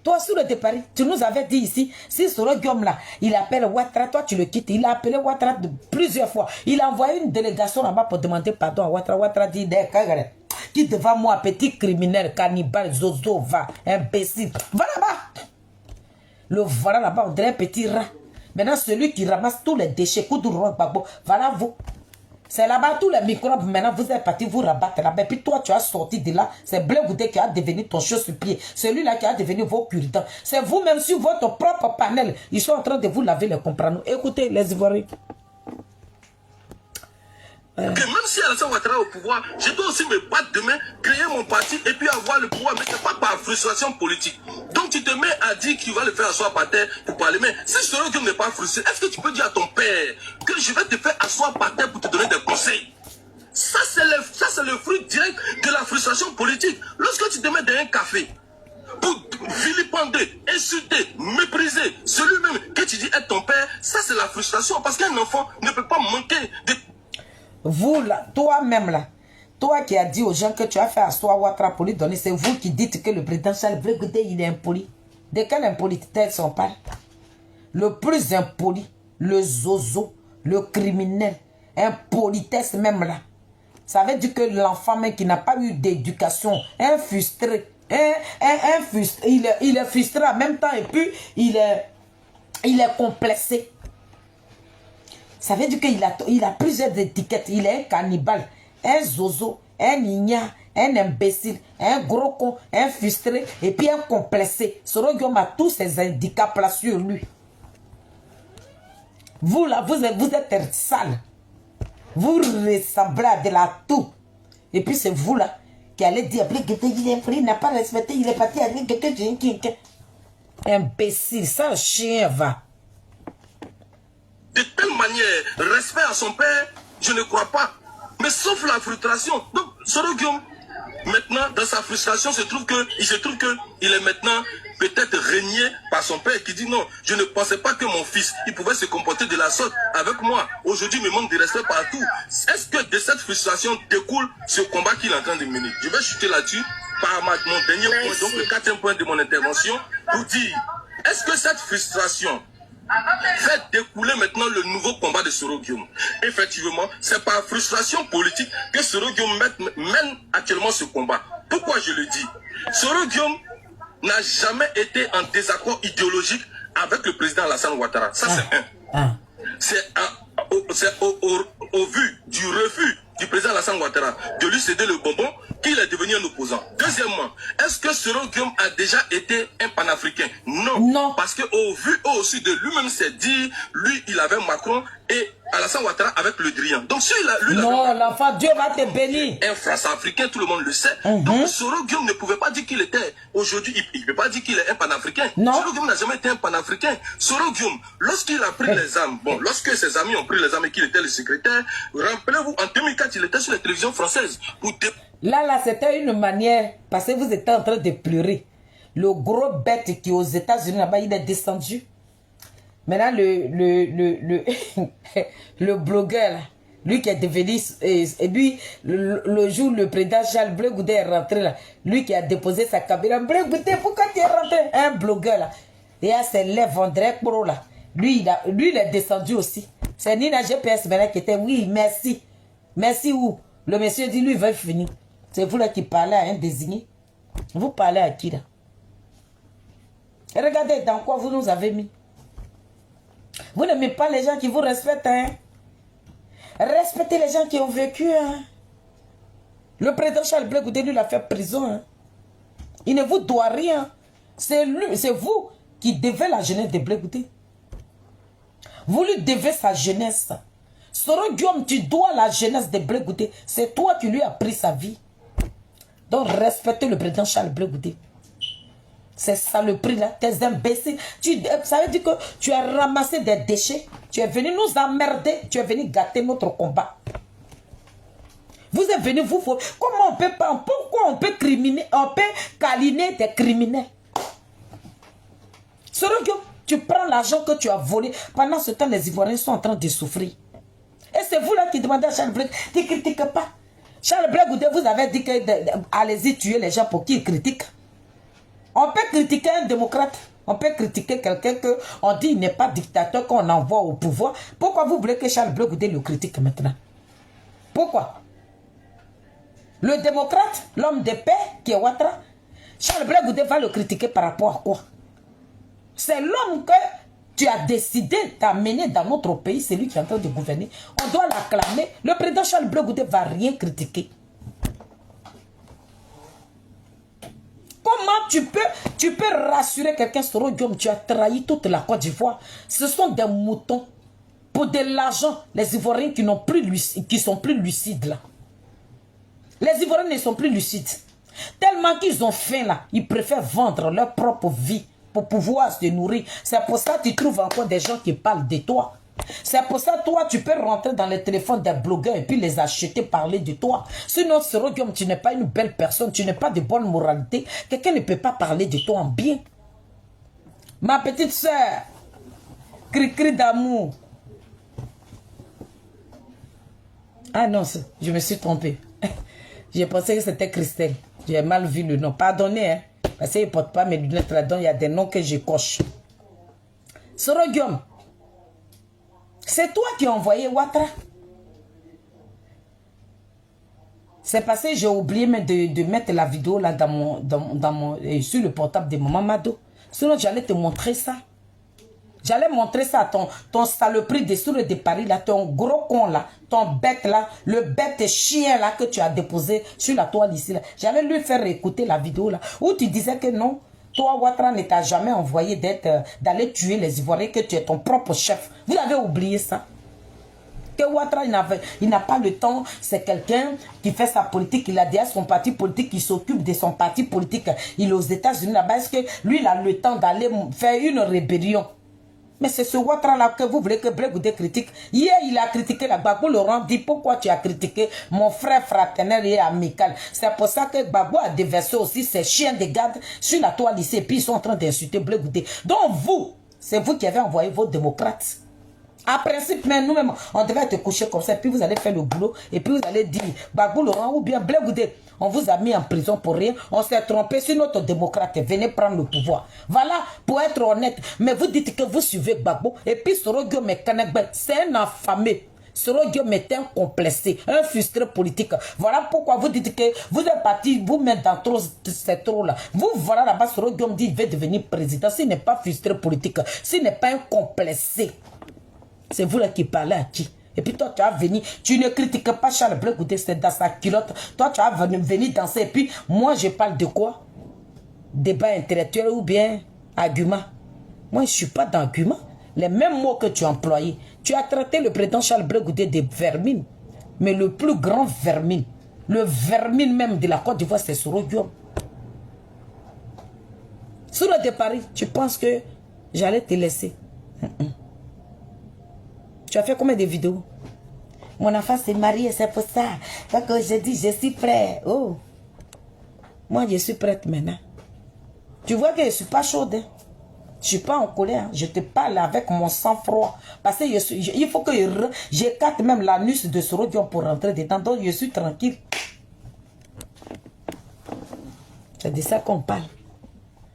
Toi, sur le départ, tu nous avais dit ici, si Sorodium là, il appelle Ouattara, toi tu le quittes. Il a appelé Ouattara plusieurs fois. Il a envoyé une délégation là-bas pour demander pardon à Ouattara. Ouattara dit, qui devant moi, petit criminel, cannibale, zozo, va, imbécile. Va là-bas. Le voilà là-bas, on dirait un petit rat. Maintenant, celui qui ramasse tous les déchets, Koudouro, Gbagbo, voilà vous. C'est là-bas tous les microbes. Maintenant, vous êtes parti vous rabattre là-bas. Et puis toi, tu as sorti de là. C'est Blé Goudé qui a devenu ton chausse-pied. Celui-là qui a devenu vos cure-dents. C'est vous-même sur votre propre panel. Ils sont en train de vous laver les comprendre. Écoutez, les Ivoiriens. Que même si Alassane Ouattara est au pouvoir, je dois aussi me battre demain, créer mon parti et puis avoir le pouvoir. Mais ce n'est pas par frustration politique. Donc tu te mets à dire qu'il va le faire asseoir par terre pour parler. Mais si Soro Guillaume n'est pas frustré, est-ce que tu peux dire à ton père que je vais te faire asseoir par terre pour te donner des conseils? Ça, c'est le fruit direct de la frustration politique. Lorsque tu te mets dans un café pour vilipender, insulter, mépriser celui-même que tu dis être ton père, ça c'est la frustration. Parce qu'un enfant ne peut pas manquer de... Vous là, toi-même là, toi qui as dit aux gens que tu as fait asseoir Ouattara pour lui donner, c'est vous qui dites que le président Charles Blé Goudé, il est impoli. De quelle impolitesse on parle? Le plus impoli, le zozo, le criminel, impolitesse même là. Ça veut dire que l'enfant même qui n'a pas eu d'éducation, un frustré, il est frustré en même temps et puis il est complexé. Ça veut dire qu'il a plusieurs étiquettes. Il est un cannibale, un zozo, un igna, un imbécile, un gros con, un frustré et puis un complexé. Soro Guillaume a tous ces handicaps là sur lui. Vous là, vous êtes sale. Vous ressemblez à de la toux. Et puis c'est vous là qui allez dire il n'a pas respecté, il est parti avec quelqu'un. Imbécile, ça chien va. De telle manière, respect à son père, je ne crois pas. Mais sauf la frustration. Donc, Soro Guillaume, maintenant, dans sa frustration, il se trouve qu'il est maintenant peut-être régné par son père qui dit non, je ne pensais pas que mon fils, il pouvait se comporter de la sorte avec moi. Aujourd'hui, il me manque de respect partout. Est-ce que de cette frustration découle ce combat qu'il est en train de mener? Je vais chuter là-dessus par mon dernier point, donc le 4e point de mon intervention, pour dire, est-ce que cette frustration fait découler maintenant le nouveau combat de Soro Guillaume? Effectivement, c'est par frustration politique que Soro Guillaume mène actuellement ce combat. Pourquoi je le dis? Soro Guillaume n'a jamais été en désaccord idéologique avec le président Alassane Ouattara. Ça, c'est un. C'est au vu du refus du président Alassane Ouattara de lui céder le bonbon qu'il est devenu un opposant. Deuxièmement, est-ce que Soro Guillaume a déjà été un panafricain? Non. Parce qu'au vu aussi de lui-même s'est dit, lui, il avait Macron et Alassane Ouattara avec le Drian. Donc si lui, non, l'enfant, Dieu va te bénir. Un France-africain, tout le monde le sait. Donc Soro Guillaume ne pouvait pas dire qu'il était aujourd'hui, il ne peut pas dire qu'il est un panafricain. Soro Guillaume n'a jamais été un panafricain. Soro Guillaume, lorsqu'il a pris les armes, lorsque ses amis ont pris les armes et qu'il était le secrétaire, rappelez-vous, en 2004, il était sur la télévision française pour Là, c'était une manière, parce que vous étiez en train de pleurer. Le gros bête qui est aux États-Unis, là-bas, il est descendu. Maintenant, le blogueur, là, lui qui est devenu, et lui, le jour où le président Charles Blé Goudé est rentré, là, lui qui a déposé sa caméra, Blé Goudé, pourquoi tu es rentré? Un blogueur, là. Et à ses lèvres, on dirait pro, là. Lui, il est descendu aussi. C'est Nina GPS maintenant qui était, oui, merci. Merci où? Le monsieur dit, lui, il veut finir. C'est vous là qui parlez à un désigné. Vous parlez à qui là? Et regardez dans quoi vous nous avez mis. Vous n'aimez pas les gens qui vous respectent. Hein? Respectez les gens qui ont vécu. Hein? Le président Charles Blé Goudé, lui, il a fait prison. Hein? Il ne vous doit rien. C'est vous qui devez la jeunesse de Blé Goudé. Vous lui devez sa jeunesse. Soro Guillaume, tu dois la jeunesse de Blé Goudé. C'est toi qui lui as pris sa vie. Donc respectez le président Charles Blé Goudé. C'est ça le prix là, tes imbéciles. Ça veut dire que tu as ramassé des déchets. Tu es venu nous emmerder. Tu es venu gâter notre combat. Vous êtes venu vous... Comment on peut pas... Pourquoi on peut câliner des criminels? Soro Guillaume, tu prends l'argent que tu as volé. Pendant ce temps, les Ivoiriens sont en train de souffrir. Et c'est vous là qui demandez à Charles Blé, tu ne critiques pas. Charles Blé Goudé, vous avez dit que allez-y tuer les gens pour qu'ils critiquent. On peut critiquer un démocrate. On peut critiquer quelqu'un qu'on dit il n'est pas dictateur, qu'on envoie au pouvoir. Pourquoi vous voulez que Charles Blé Goudé le critique maintenant? Pourquoi? Le démocrate, l'homme de paix, qui est Ouattara, Charles Blé Goudé va le critiquer par rapport à quoi? C'est l'homme que tu as décidé d'amener dans notre pays, c'est lui qui est en train de gouverner. On doit l'acclamer. Le président Charles Blé Goudé ne va rien critiquer. Comment tu peux rassurer quelqu'un, Soro Guillaume, tu as trahi toute la Côte d'Ivoire? Ce sont des moutons. Pour de l'argent, les Ivoiriens qui sont plus lucides là. Les Ivoiriens ne sont plus lucides. Tellement qu'ils ont faim là, ils préfèrent vendre leur propre vie pour pouvoir se nourrir. C'est pour ça que tu trouves encore des gens qui parlent de toi. C'est pour ça que toi, tu peux rentrer dans les téléphones des blogueurs et puis les acheter, parler de toi. Sinon, Sorogium, tu n'es pas une belle personne, tu n'es pas de bonne moralité. Quelqu'un ne peut pas parler de toi en bien. Ma petite soeur, cri-cri d'amour. Ah non, je me suis trompée. J'ai pensé que c'était Christelle. J'ai mal vu le nom. Pardonnez, hein, parce qu'il ne porte pas mes lunettes là-dedans. Il y a des noms que je coche. Sorogium, c'est toi qui as envoyé Ouattara. C'est parce que j'ai oublié de mettre la vidéo là sur le portable de Maman Mado. Sinon, j'allais te montrer ça. J'allais montrer ça à ton saloperie de Souré de Paris là, ton gros con là, ton bête là, le bête chien là que tu as déposé sur la toile ici là. J'allais lui faire écouter la vidéo là, où tu disais que non, toi Ouattara ne t'a jamais envoyé d'aller tuer les Ivoiriens, que tu es ton propre chef. Vous avez oublié ça? Que Ouattara, il n'a pas le temps, c'est quelqu'un qui fait sa politique, il a déjà son parti politique, il s'occupe de son parti politique. Il est aux États-Unis là-bas, est-ce que lui il a le temps d'aller faire une rébellion? Mais c'est ce Ouattara-là que vous voulez que Blé Goudé critique. Hier, il a critiqué la Gbagbo. Laurent dit pourquoi tu as critiqué mon frère fraternel et amical. C'est pour ça que Gbagbo a déversé aussi ses chiens de garde sur la toile ici. Et puis ils sont en train d'insulter Blé Goudé. Donc vous, c'est vous qui avez envoyé vos démocrates. À principe, mais nous-mêmes, on devait te coucher comme ça. Puis vous allez faire le boulot. Et puis vous allez dire, Gbagbo Laurent ou bien Blé Goudé, on vous a mis en prison pour rien. On s'est trompé sur notre démocrate. Venez prendre le pouvoir. Voilà, pour être honnête. Mais vous dites que vous suivez Gbagbo. Et puis Sorogium est Kanagbe. C'est un affamé. Sorogium est un complexé, un frustré politique. Voilà pourquoi vous dites que vous êtes parti vous mettre dans trop ces trous-là. Vous, voilà là-bas, Sorogium dit qu'il veut devenir président. S'il n'est pas frustré politique, s'il n'est pas un complexé, c'est vous là qui parlez à qui? Et puis toi, tu as venu, tu ne critiques pas Charles Blé Goudé, c'est dans sa culotte. Toi, tu as venu danser. Et puis, moi, je parle de quoi? Débat intellectuel ou bien argument? Moi, je ne suis pas d'argument. Les mêmes mots que tu as employés. Tu as traité le président Charles Blé Goudé de vermine. Mais le plus grand vermine, le vermine même de la Côte d'Ivoire, c'est Sorogium. Sur le de Paris, tu penses que j'allais te laisser? Tu as fait combien de vidéos? Mon enfant s'est marié, c'est pour ça. Donc je dis, je suis prêt. Oh. Moi, je suis prête maintenant. Tu vois que je ne suis pas chaude. Hein? Je ne suis pas en colère. Je te parle avec mon sang-froid. Parce que il faut que j'écarte même l'anus de Sorogium pour rentrer dedans. Donc je suis tranquille. C'est de ça qu'on parle.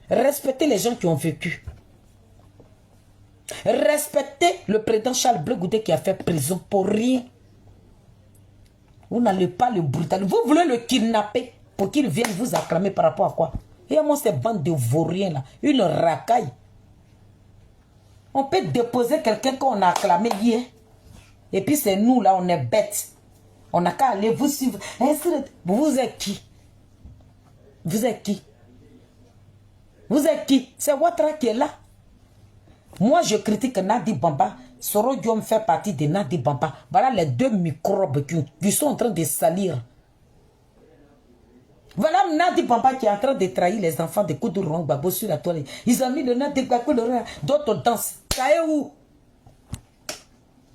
Respectez les gens qui ont vécu. Respectez le président Charles Blé Goudé qui a fait prison pour rien. Vous n'allez pas le brutaliser. Vous voulez le kidnapper pour qu'il vienne vous acclamer par rapport à quoi? Et à moi, ces bandes de vauriens là, une racaille. On peut déposer quelqu'un qu'on a acclamé hier. Et puis c'est nous là, on est bêtes. On n'a qu'à aller vous suivre. Vous êtes qui? Vous êtes qui? Vous êtes qui? C'est Ouattara qui est là. Moi, je critique Nadi Bamba. Sorogium fait partie de Nadi Bamba. Voilà les deux microbes qui sont en train de salir. Voilà Nadi Bamba qui est en train de trahir les enfants de Koudouron Gbagbo sur la toile. Ils ont mis le Nadi Gbagbo, d'autres dansent. Ça est où?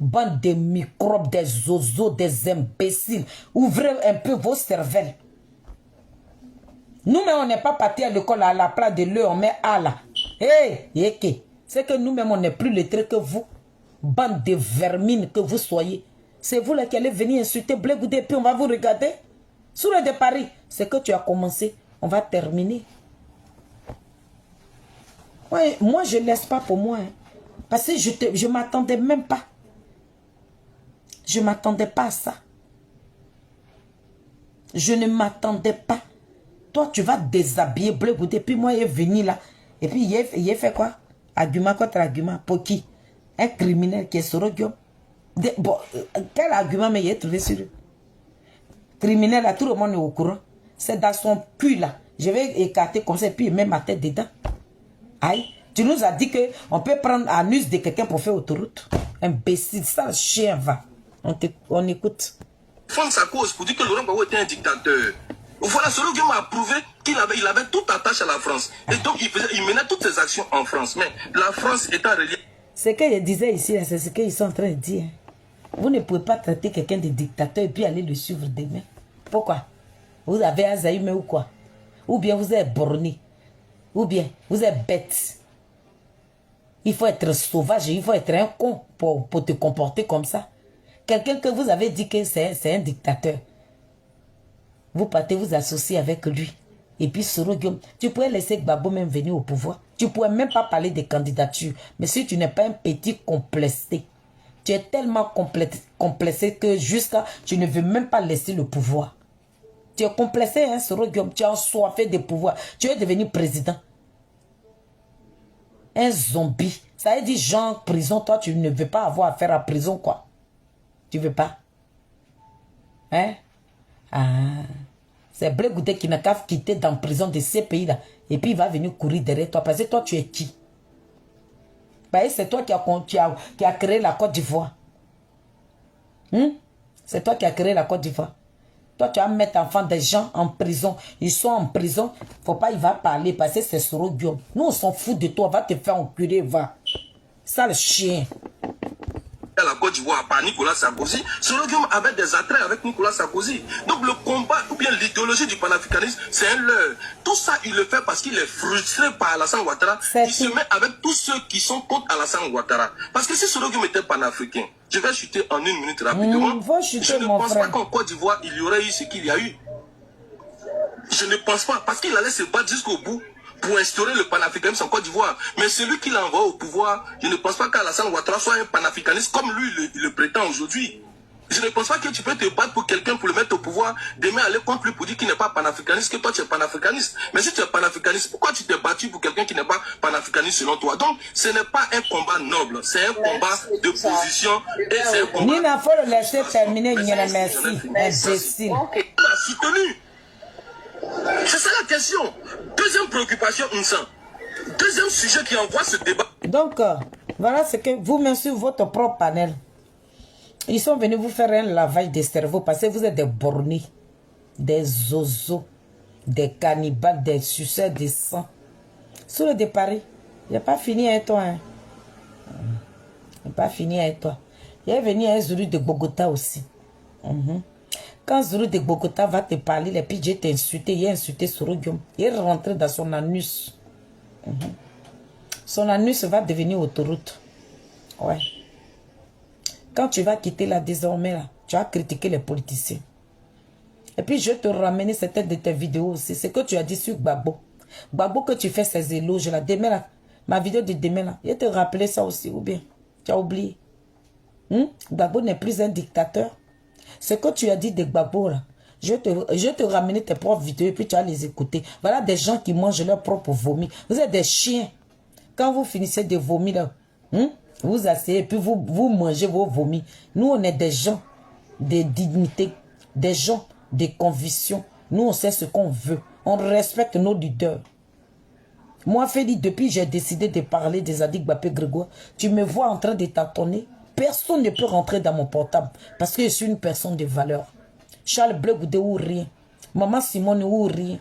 Bande de microbes, des zozos, des imbéciles. Ouvrez un peu vos cervelles. Nous-mêmes, on n'est pas partis à l'école à la place de l'heure, on met à là. Hé, yéké. C'est que nous-mêmes, on n'est plus lettrés que vous. Bande de vermines que vous soyez. C'est vous là qui allez venir insulter Blé Goudé, puis on va vous regarder. Sur le de Paris, c'est que tu as commencé. On va terminer. Ouais, moi, je ne laisse pas pour moi. Hein. Parce que je ne m'attendais même pas. Je ne m'attendais pas à ça. Je ne m'attendais pas. Toi, tu vas déshabiller Blé Goudé, puis moi, il est venu là. Et puis, il a fait quoi? Argument contre argument. Pour qui? Un criminel qui est Sorogium. Bon, quel argument mais il est trouvé sur lui? Criminel, là, tout le monde est au courant. C'est dans son cul, là. Je vais écarter comme ça, et puis mettre ma tête dedans. Aïe. Tu nous as dit qu'on peut prendre anus de quelqu'un pour faire autoroute. Imbécile, sale chien, va. On écoute. Fondre sa cause pour dire que Laurent Gbagbo était un dictateur. Voilà, Soro Guillaume a prouvé qu'il avait tout attaché à la France. Et donc, il menait toutes ses actions en France. Mais la France étant reliée... Ce qu'il disait ici, c'est ce qu'ils sont en train de dire. Vous ne pouvez pas traiter quelqu'un de dictateur et puis aller le suivre demain. Pourquoi? Vous avez Alzheimer ou quoi? Ou bien vous êtes borné? Ou bien vous êtes bête? Il faut être sauvage, il faut être un con pour te comporter comme ça. Quelqu'un que vous avez dit que c'est un dictateur. Vous partez vous associer avec lui. Et puis Soro Guillaume, tu pourrais laisser Gbagbo même venir au pouvoir. Tu ne pourrais même pas parler de candidature. Mais si tu n'es pas un petit complexé, tu es tellement complexé que jusqu'à tu ne veux même pas laisser le pouvoir. Tu es complexé, hein, Soro Guillaume. Tu as soifé de pouvoir. Tu es devenu président. Un zombie. Ça veut dire, genre, prison, toi, tu ne veux pas avoir affaire à prison, quoi. Tu veux pas? Hein? Ah. C'est Blé Goudé qui n'a qu'à quitter dans la prison de ces pays-là. Et puis il va venir courir derrière toi. Parce que toi, tu es qui? Bah, c'est toi qui a créé la Côte d'Ivoire. C'est toi qui as créé la Côte d'Ivoire. Toi, tu vas mettre enfant des gens en prison. Ils sont en prison. Faut pas, il va parler parce que c'est Soro Guillaume. Nous, on s'en fout de toi. Va te faire enculer, va. Sale chien. À la Côte d'Ivoire par Nicolas Sarkozy, Soro Guillaume avait des attraits avec Nicolas Sarkozy. Donc le combat ou bien l'idéologie du panafricanisme, c'est un leurre. Tout ça, il le fait parce qu'il est frustré par Alassane Ouattara. Il se met avec tous ceux qui sont contre Alassane Ouattara. Parce que si Soro Guillaume était panafricain, je vais chuter en une minute rapidement. Je ne pense pas qu'en Côte d'Ivoire, il y aurait eu ce qu'il y a eu. Je ne pense pas, parce qu'il allait se battre jusqu'au bout pour instaurer le panafricanisme en Côte d'Ivoire. Mais celui qui l'envoie au pouvoir, je ne pense pas qu'Alassane Ouattara soit un panafricaniste comme lui le prétend aujourd'hui. Je ne pense pas que tu peux te battre pour quelqu'un pour le mettre au pouvoir, demain aller contre lui pour dire qu'il n'est pas panafricaniste, que toi tu es panafricaniste. Mais si tu es panafricaniste, pourquoi tu t'es battu pour quelqu'un qui n'est pas panafricaniste selon toi? Donc, ce n'est pas un combat noble, c'est un combat de position et c'est un combat... Nina, faut le laisser terminer, Nina, merci. Imbécile. On l'a soutenu. C'est ça la question. Deuxième préoccupation, Nsan. Deuxième sujet qui envoie ce débat. Donc, voilà ce que vous-même sur votre propre panel. Ils sont venus vous faire un lavage de cerveau parce que vous êtes des bornés, des zozos, des cannibales, des suceurs de sang. Sur le départ, il n'a pas fini avec toi. Hein. Il n'a pas fini avec toi. Il est venu un Zulu de Bogota aussi. Quand Zulu de Bogota va te parler, les PJ t'a insulté, il a insulté Soro Guillaume. Il est rentré dans son anus. Son anus va devenir autoroute. Ouais. Quand tu vas quitter là, désormais, là, tu vas critiquer les politiciens. Et puis, je vais te ramener certaines de tes vidéos aussi. C'est que tu as dit sur Gbagbo. Gbagbo, que tu fais ces éloges là. Demain, là, ma vidéo de demain, là, je vais te rappeler ça aussi, ou bien tu as oublié. Gbagbo n'est plus un dictateur. Ce que tu as dit de Gbagbo, là, je vais te ramener tes propres vidéos et puis tu vas les écouter. Voilà des gens qui mangent leur propre vomi. Vous êtes des chiens. Quand vous finissez de vomir, là, vous asseyez et puis vous mangez vos vomis. Nous, on est des gens de dignité, des gens de conviction. Nous, on sait ce qu'on veut. On respecte nos leaders. Moi, Félix, depuis j'ai décidé de parler des Adik Bapé Grégoire, tu me vois en train de tâtonner. Personne ne peut rentrer dans mon portable parce que je suis une personne de valeur. Charles Blé Goudé ou rien. Maman Simone ou rien.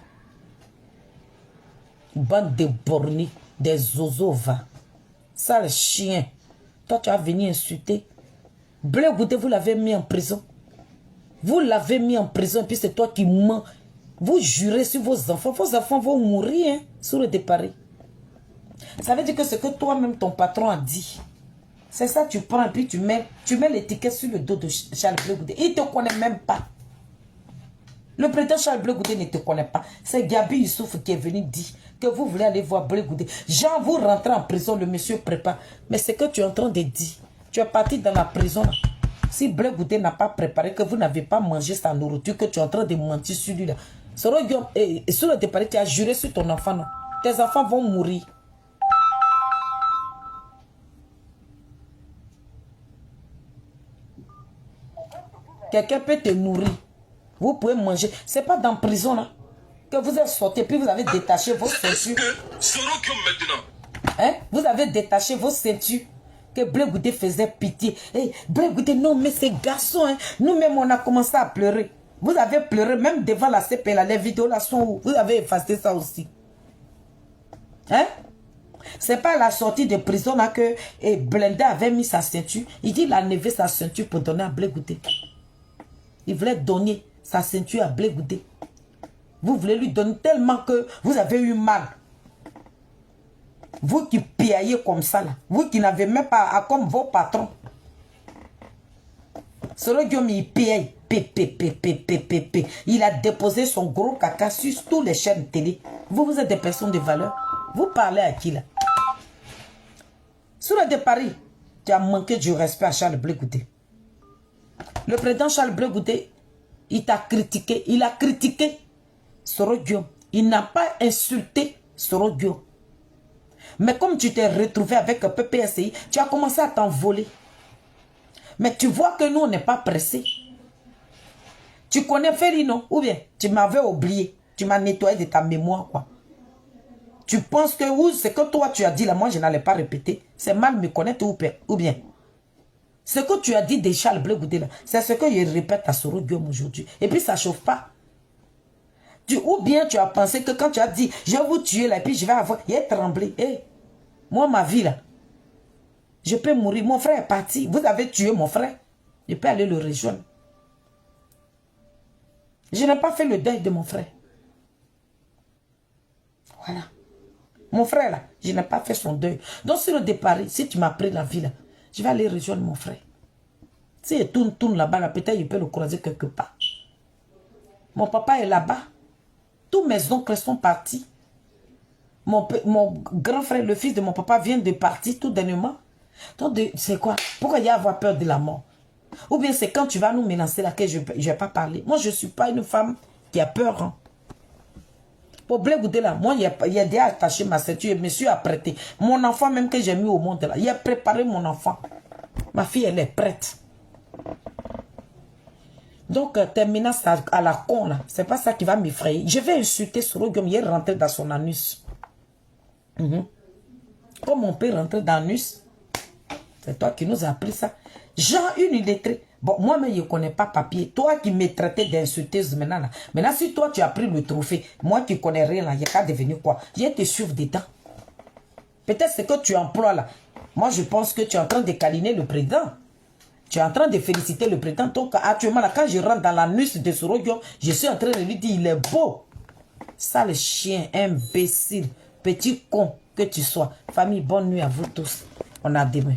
Bande de bornés, des zozos va. Sale chien. Toi, tu as venu insulter. Blé Goudé, vous l'avez mis en prison. Vous l'avez mis en prison et puis c'est toi qui mens. Vous jurez sur vos enfants. Vos enfants vont mourir hein, sur le départ. Ça veut dire que ce que toi-même, ton patron a dit, c'est ça, tu prends et puis tu mets l'étiquette sur le dos de Charles Blé Goudé. Il ne te connaît même pas. Le président Charles Blé Goudé ne te connaît pas. C'est Gabi Youssouf qui est venu dire que vous voulez aller voir Blé Goudé. Jean, vous rentrez en prison, le monsieur prépare. Mais c'est que tu es en train de dire. Tu es parti dans la prison. Si Blé Goudé n'a pas préparé, que vous n'avez pas mangé sa nourriture, que tu es en train de mentir sur lui là. Sur le départ, tu as juré sur ton enfant. Non? Tes enfants vont mourir. Quelqu'un peut te nourrir. Vous pouvez manger. Ce n'est pas dans la prison là que vous êtes sorti puis vous avez détaché vos ceintures. Est-ce que Soro Guillaume maintenant? Hein? Vous avez détaché vos ceintures. que Blé Goudé faisait pitié. Hey, Blé Goudé, non, mais ces garçons, hein, nous-mêmes, on a commencé à pleurer. Vous avez pleuré même devant la CP, là, les vidéos là sont où? Vous avez effacé ça aussi. Hein? C'est pas à la sortie de prison là que Blindé avait mis sa ceinture. Il dit qu'il a enlevé sa ceinture pour donner à Blé Goudé. Il voulait donner sa ceinture à Blé Goudé. Vous voulez lui donner tellement que vous avez eu mal. Vous qui payez comme ça là. Vous qui n'avez même pas comme vos patrons. Soro Guillaume, il paye. Il a déposé son gros caca sur tous les chaînes télé. Vous êtes des personnes de valeur. Vous parlez à qui là? Sur le de Paris, tu as manqué du respect à Charles Blé Goudé. Le président Charles Blé Goudé, il t'a critiqué. Il a critiqué Soro Guillaume. Il n'a pas insulté Soro Guillaume. Mais comme tu t'es retrouvé avec un PPSI, tu as commencé à t'envoler. Mais tu vois que nous, on n'est pas pressés. Tu connais Ferino, ou bien tu m'avais oublié. Tu m'as nettoyé de ta mémoire, quoi. Tu penses que ce que toi tu as dit là, moi je n'allais pas répéter. C'est mal me connaître ou bien. Ce que tu as dit de Charles Blé Goudé là, c'est ce que je répète à Soro Guillaume aujourd'hui. Et puis ça ne chauffe pas. Ou bien tu as pensé que quand tu as dit, je vais vous tuer là, et puis je vais avoir, il est tremblé. Hey, moi ma vie là, je peux mourir. Mon frère est parti. Vous avez tué mon frère. Je peux aller le rejoindre. Je n'ai pas fait le deuil de mon frère. Voilà. Mon frère là, je n'ai pas fait son deuil. Donc sur le départ, si tu m'as pris la vie là, je vais aller rejoindre mon frère. Si il tourne là-bas, là, peut-être il peut le croiser quelque part. Mon papa est là-bas. Tous mes oncles sont partis. Mon grand frère, le fils de mon papa, vient de partir tout dernièrement. Donc, c'est quoi? Pourquoi il y a avoir peur de la mort? Ou bien c'est quand tu vas nous menacer là que je ne vais pas parler. Moi, je ne suis pas une femme qui a peur. Hein. Pour Blé Goudé là, moi, il a déjà attaché ma ceinture, je me suis apprêté. Mon enfant même que j'ai mis au monde là, il a préparé mon enfant. Ma fille, elle est prête. Donc, tes menaces à la con là, c'est pas ça qui va m'effrayer. Je vais insulter Soro Guillaume, il est rentré dans son anus. Comme on peut rentrer dans l'anus, c'est toi qui nous as appris ça. Jean, une illettrée. Bon, moi-même, je ne connais pas papier. Toi qui me traitais d'insulteuse maintenant, là. Maintenant, si toi, tu as pris le trophée, moi qui ne connais rien, là, il n'y a qu'à devenir quoi? Je vais te suivre dedans. Peut-être ce que tu emploies là. Moi, je pense que tu es en train de câliner le président. Tu es en train de féliciter le président. Donc, actuellement, là, quand je rentre dans l'anus de Soro Guillaume, je suis en train de lui dire, il est beau. Sale chien, imbécile, petit con que tu sois. Famille, bonne nuit à vous tous. On a demain.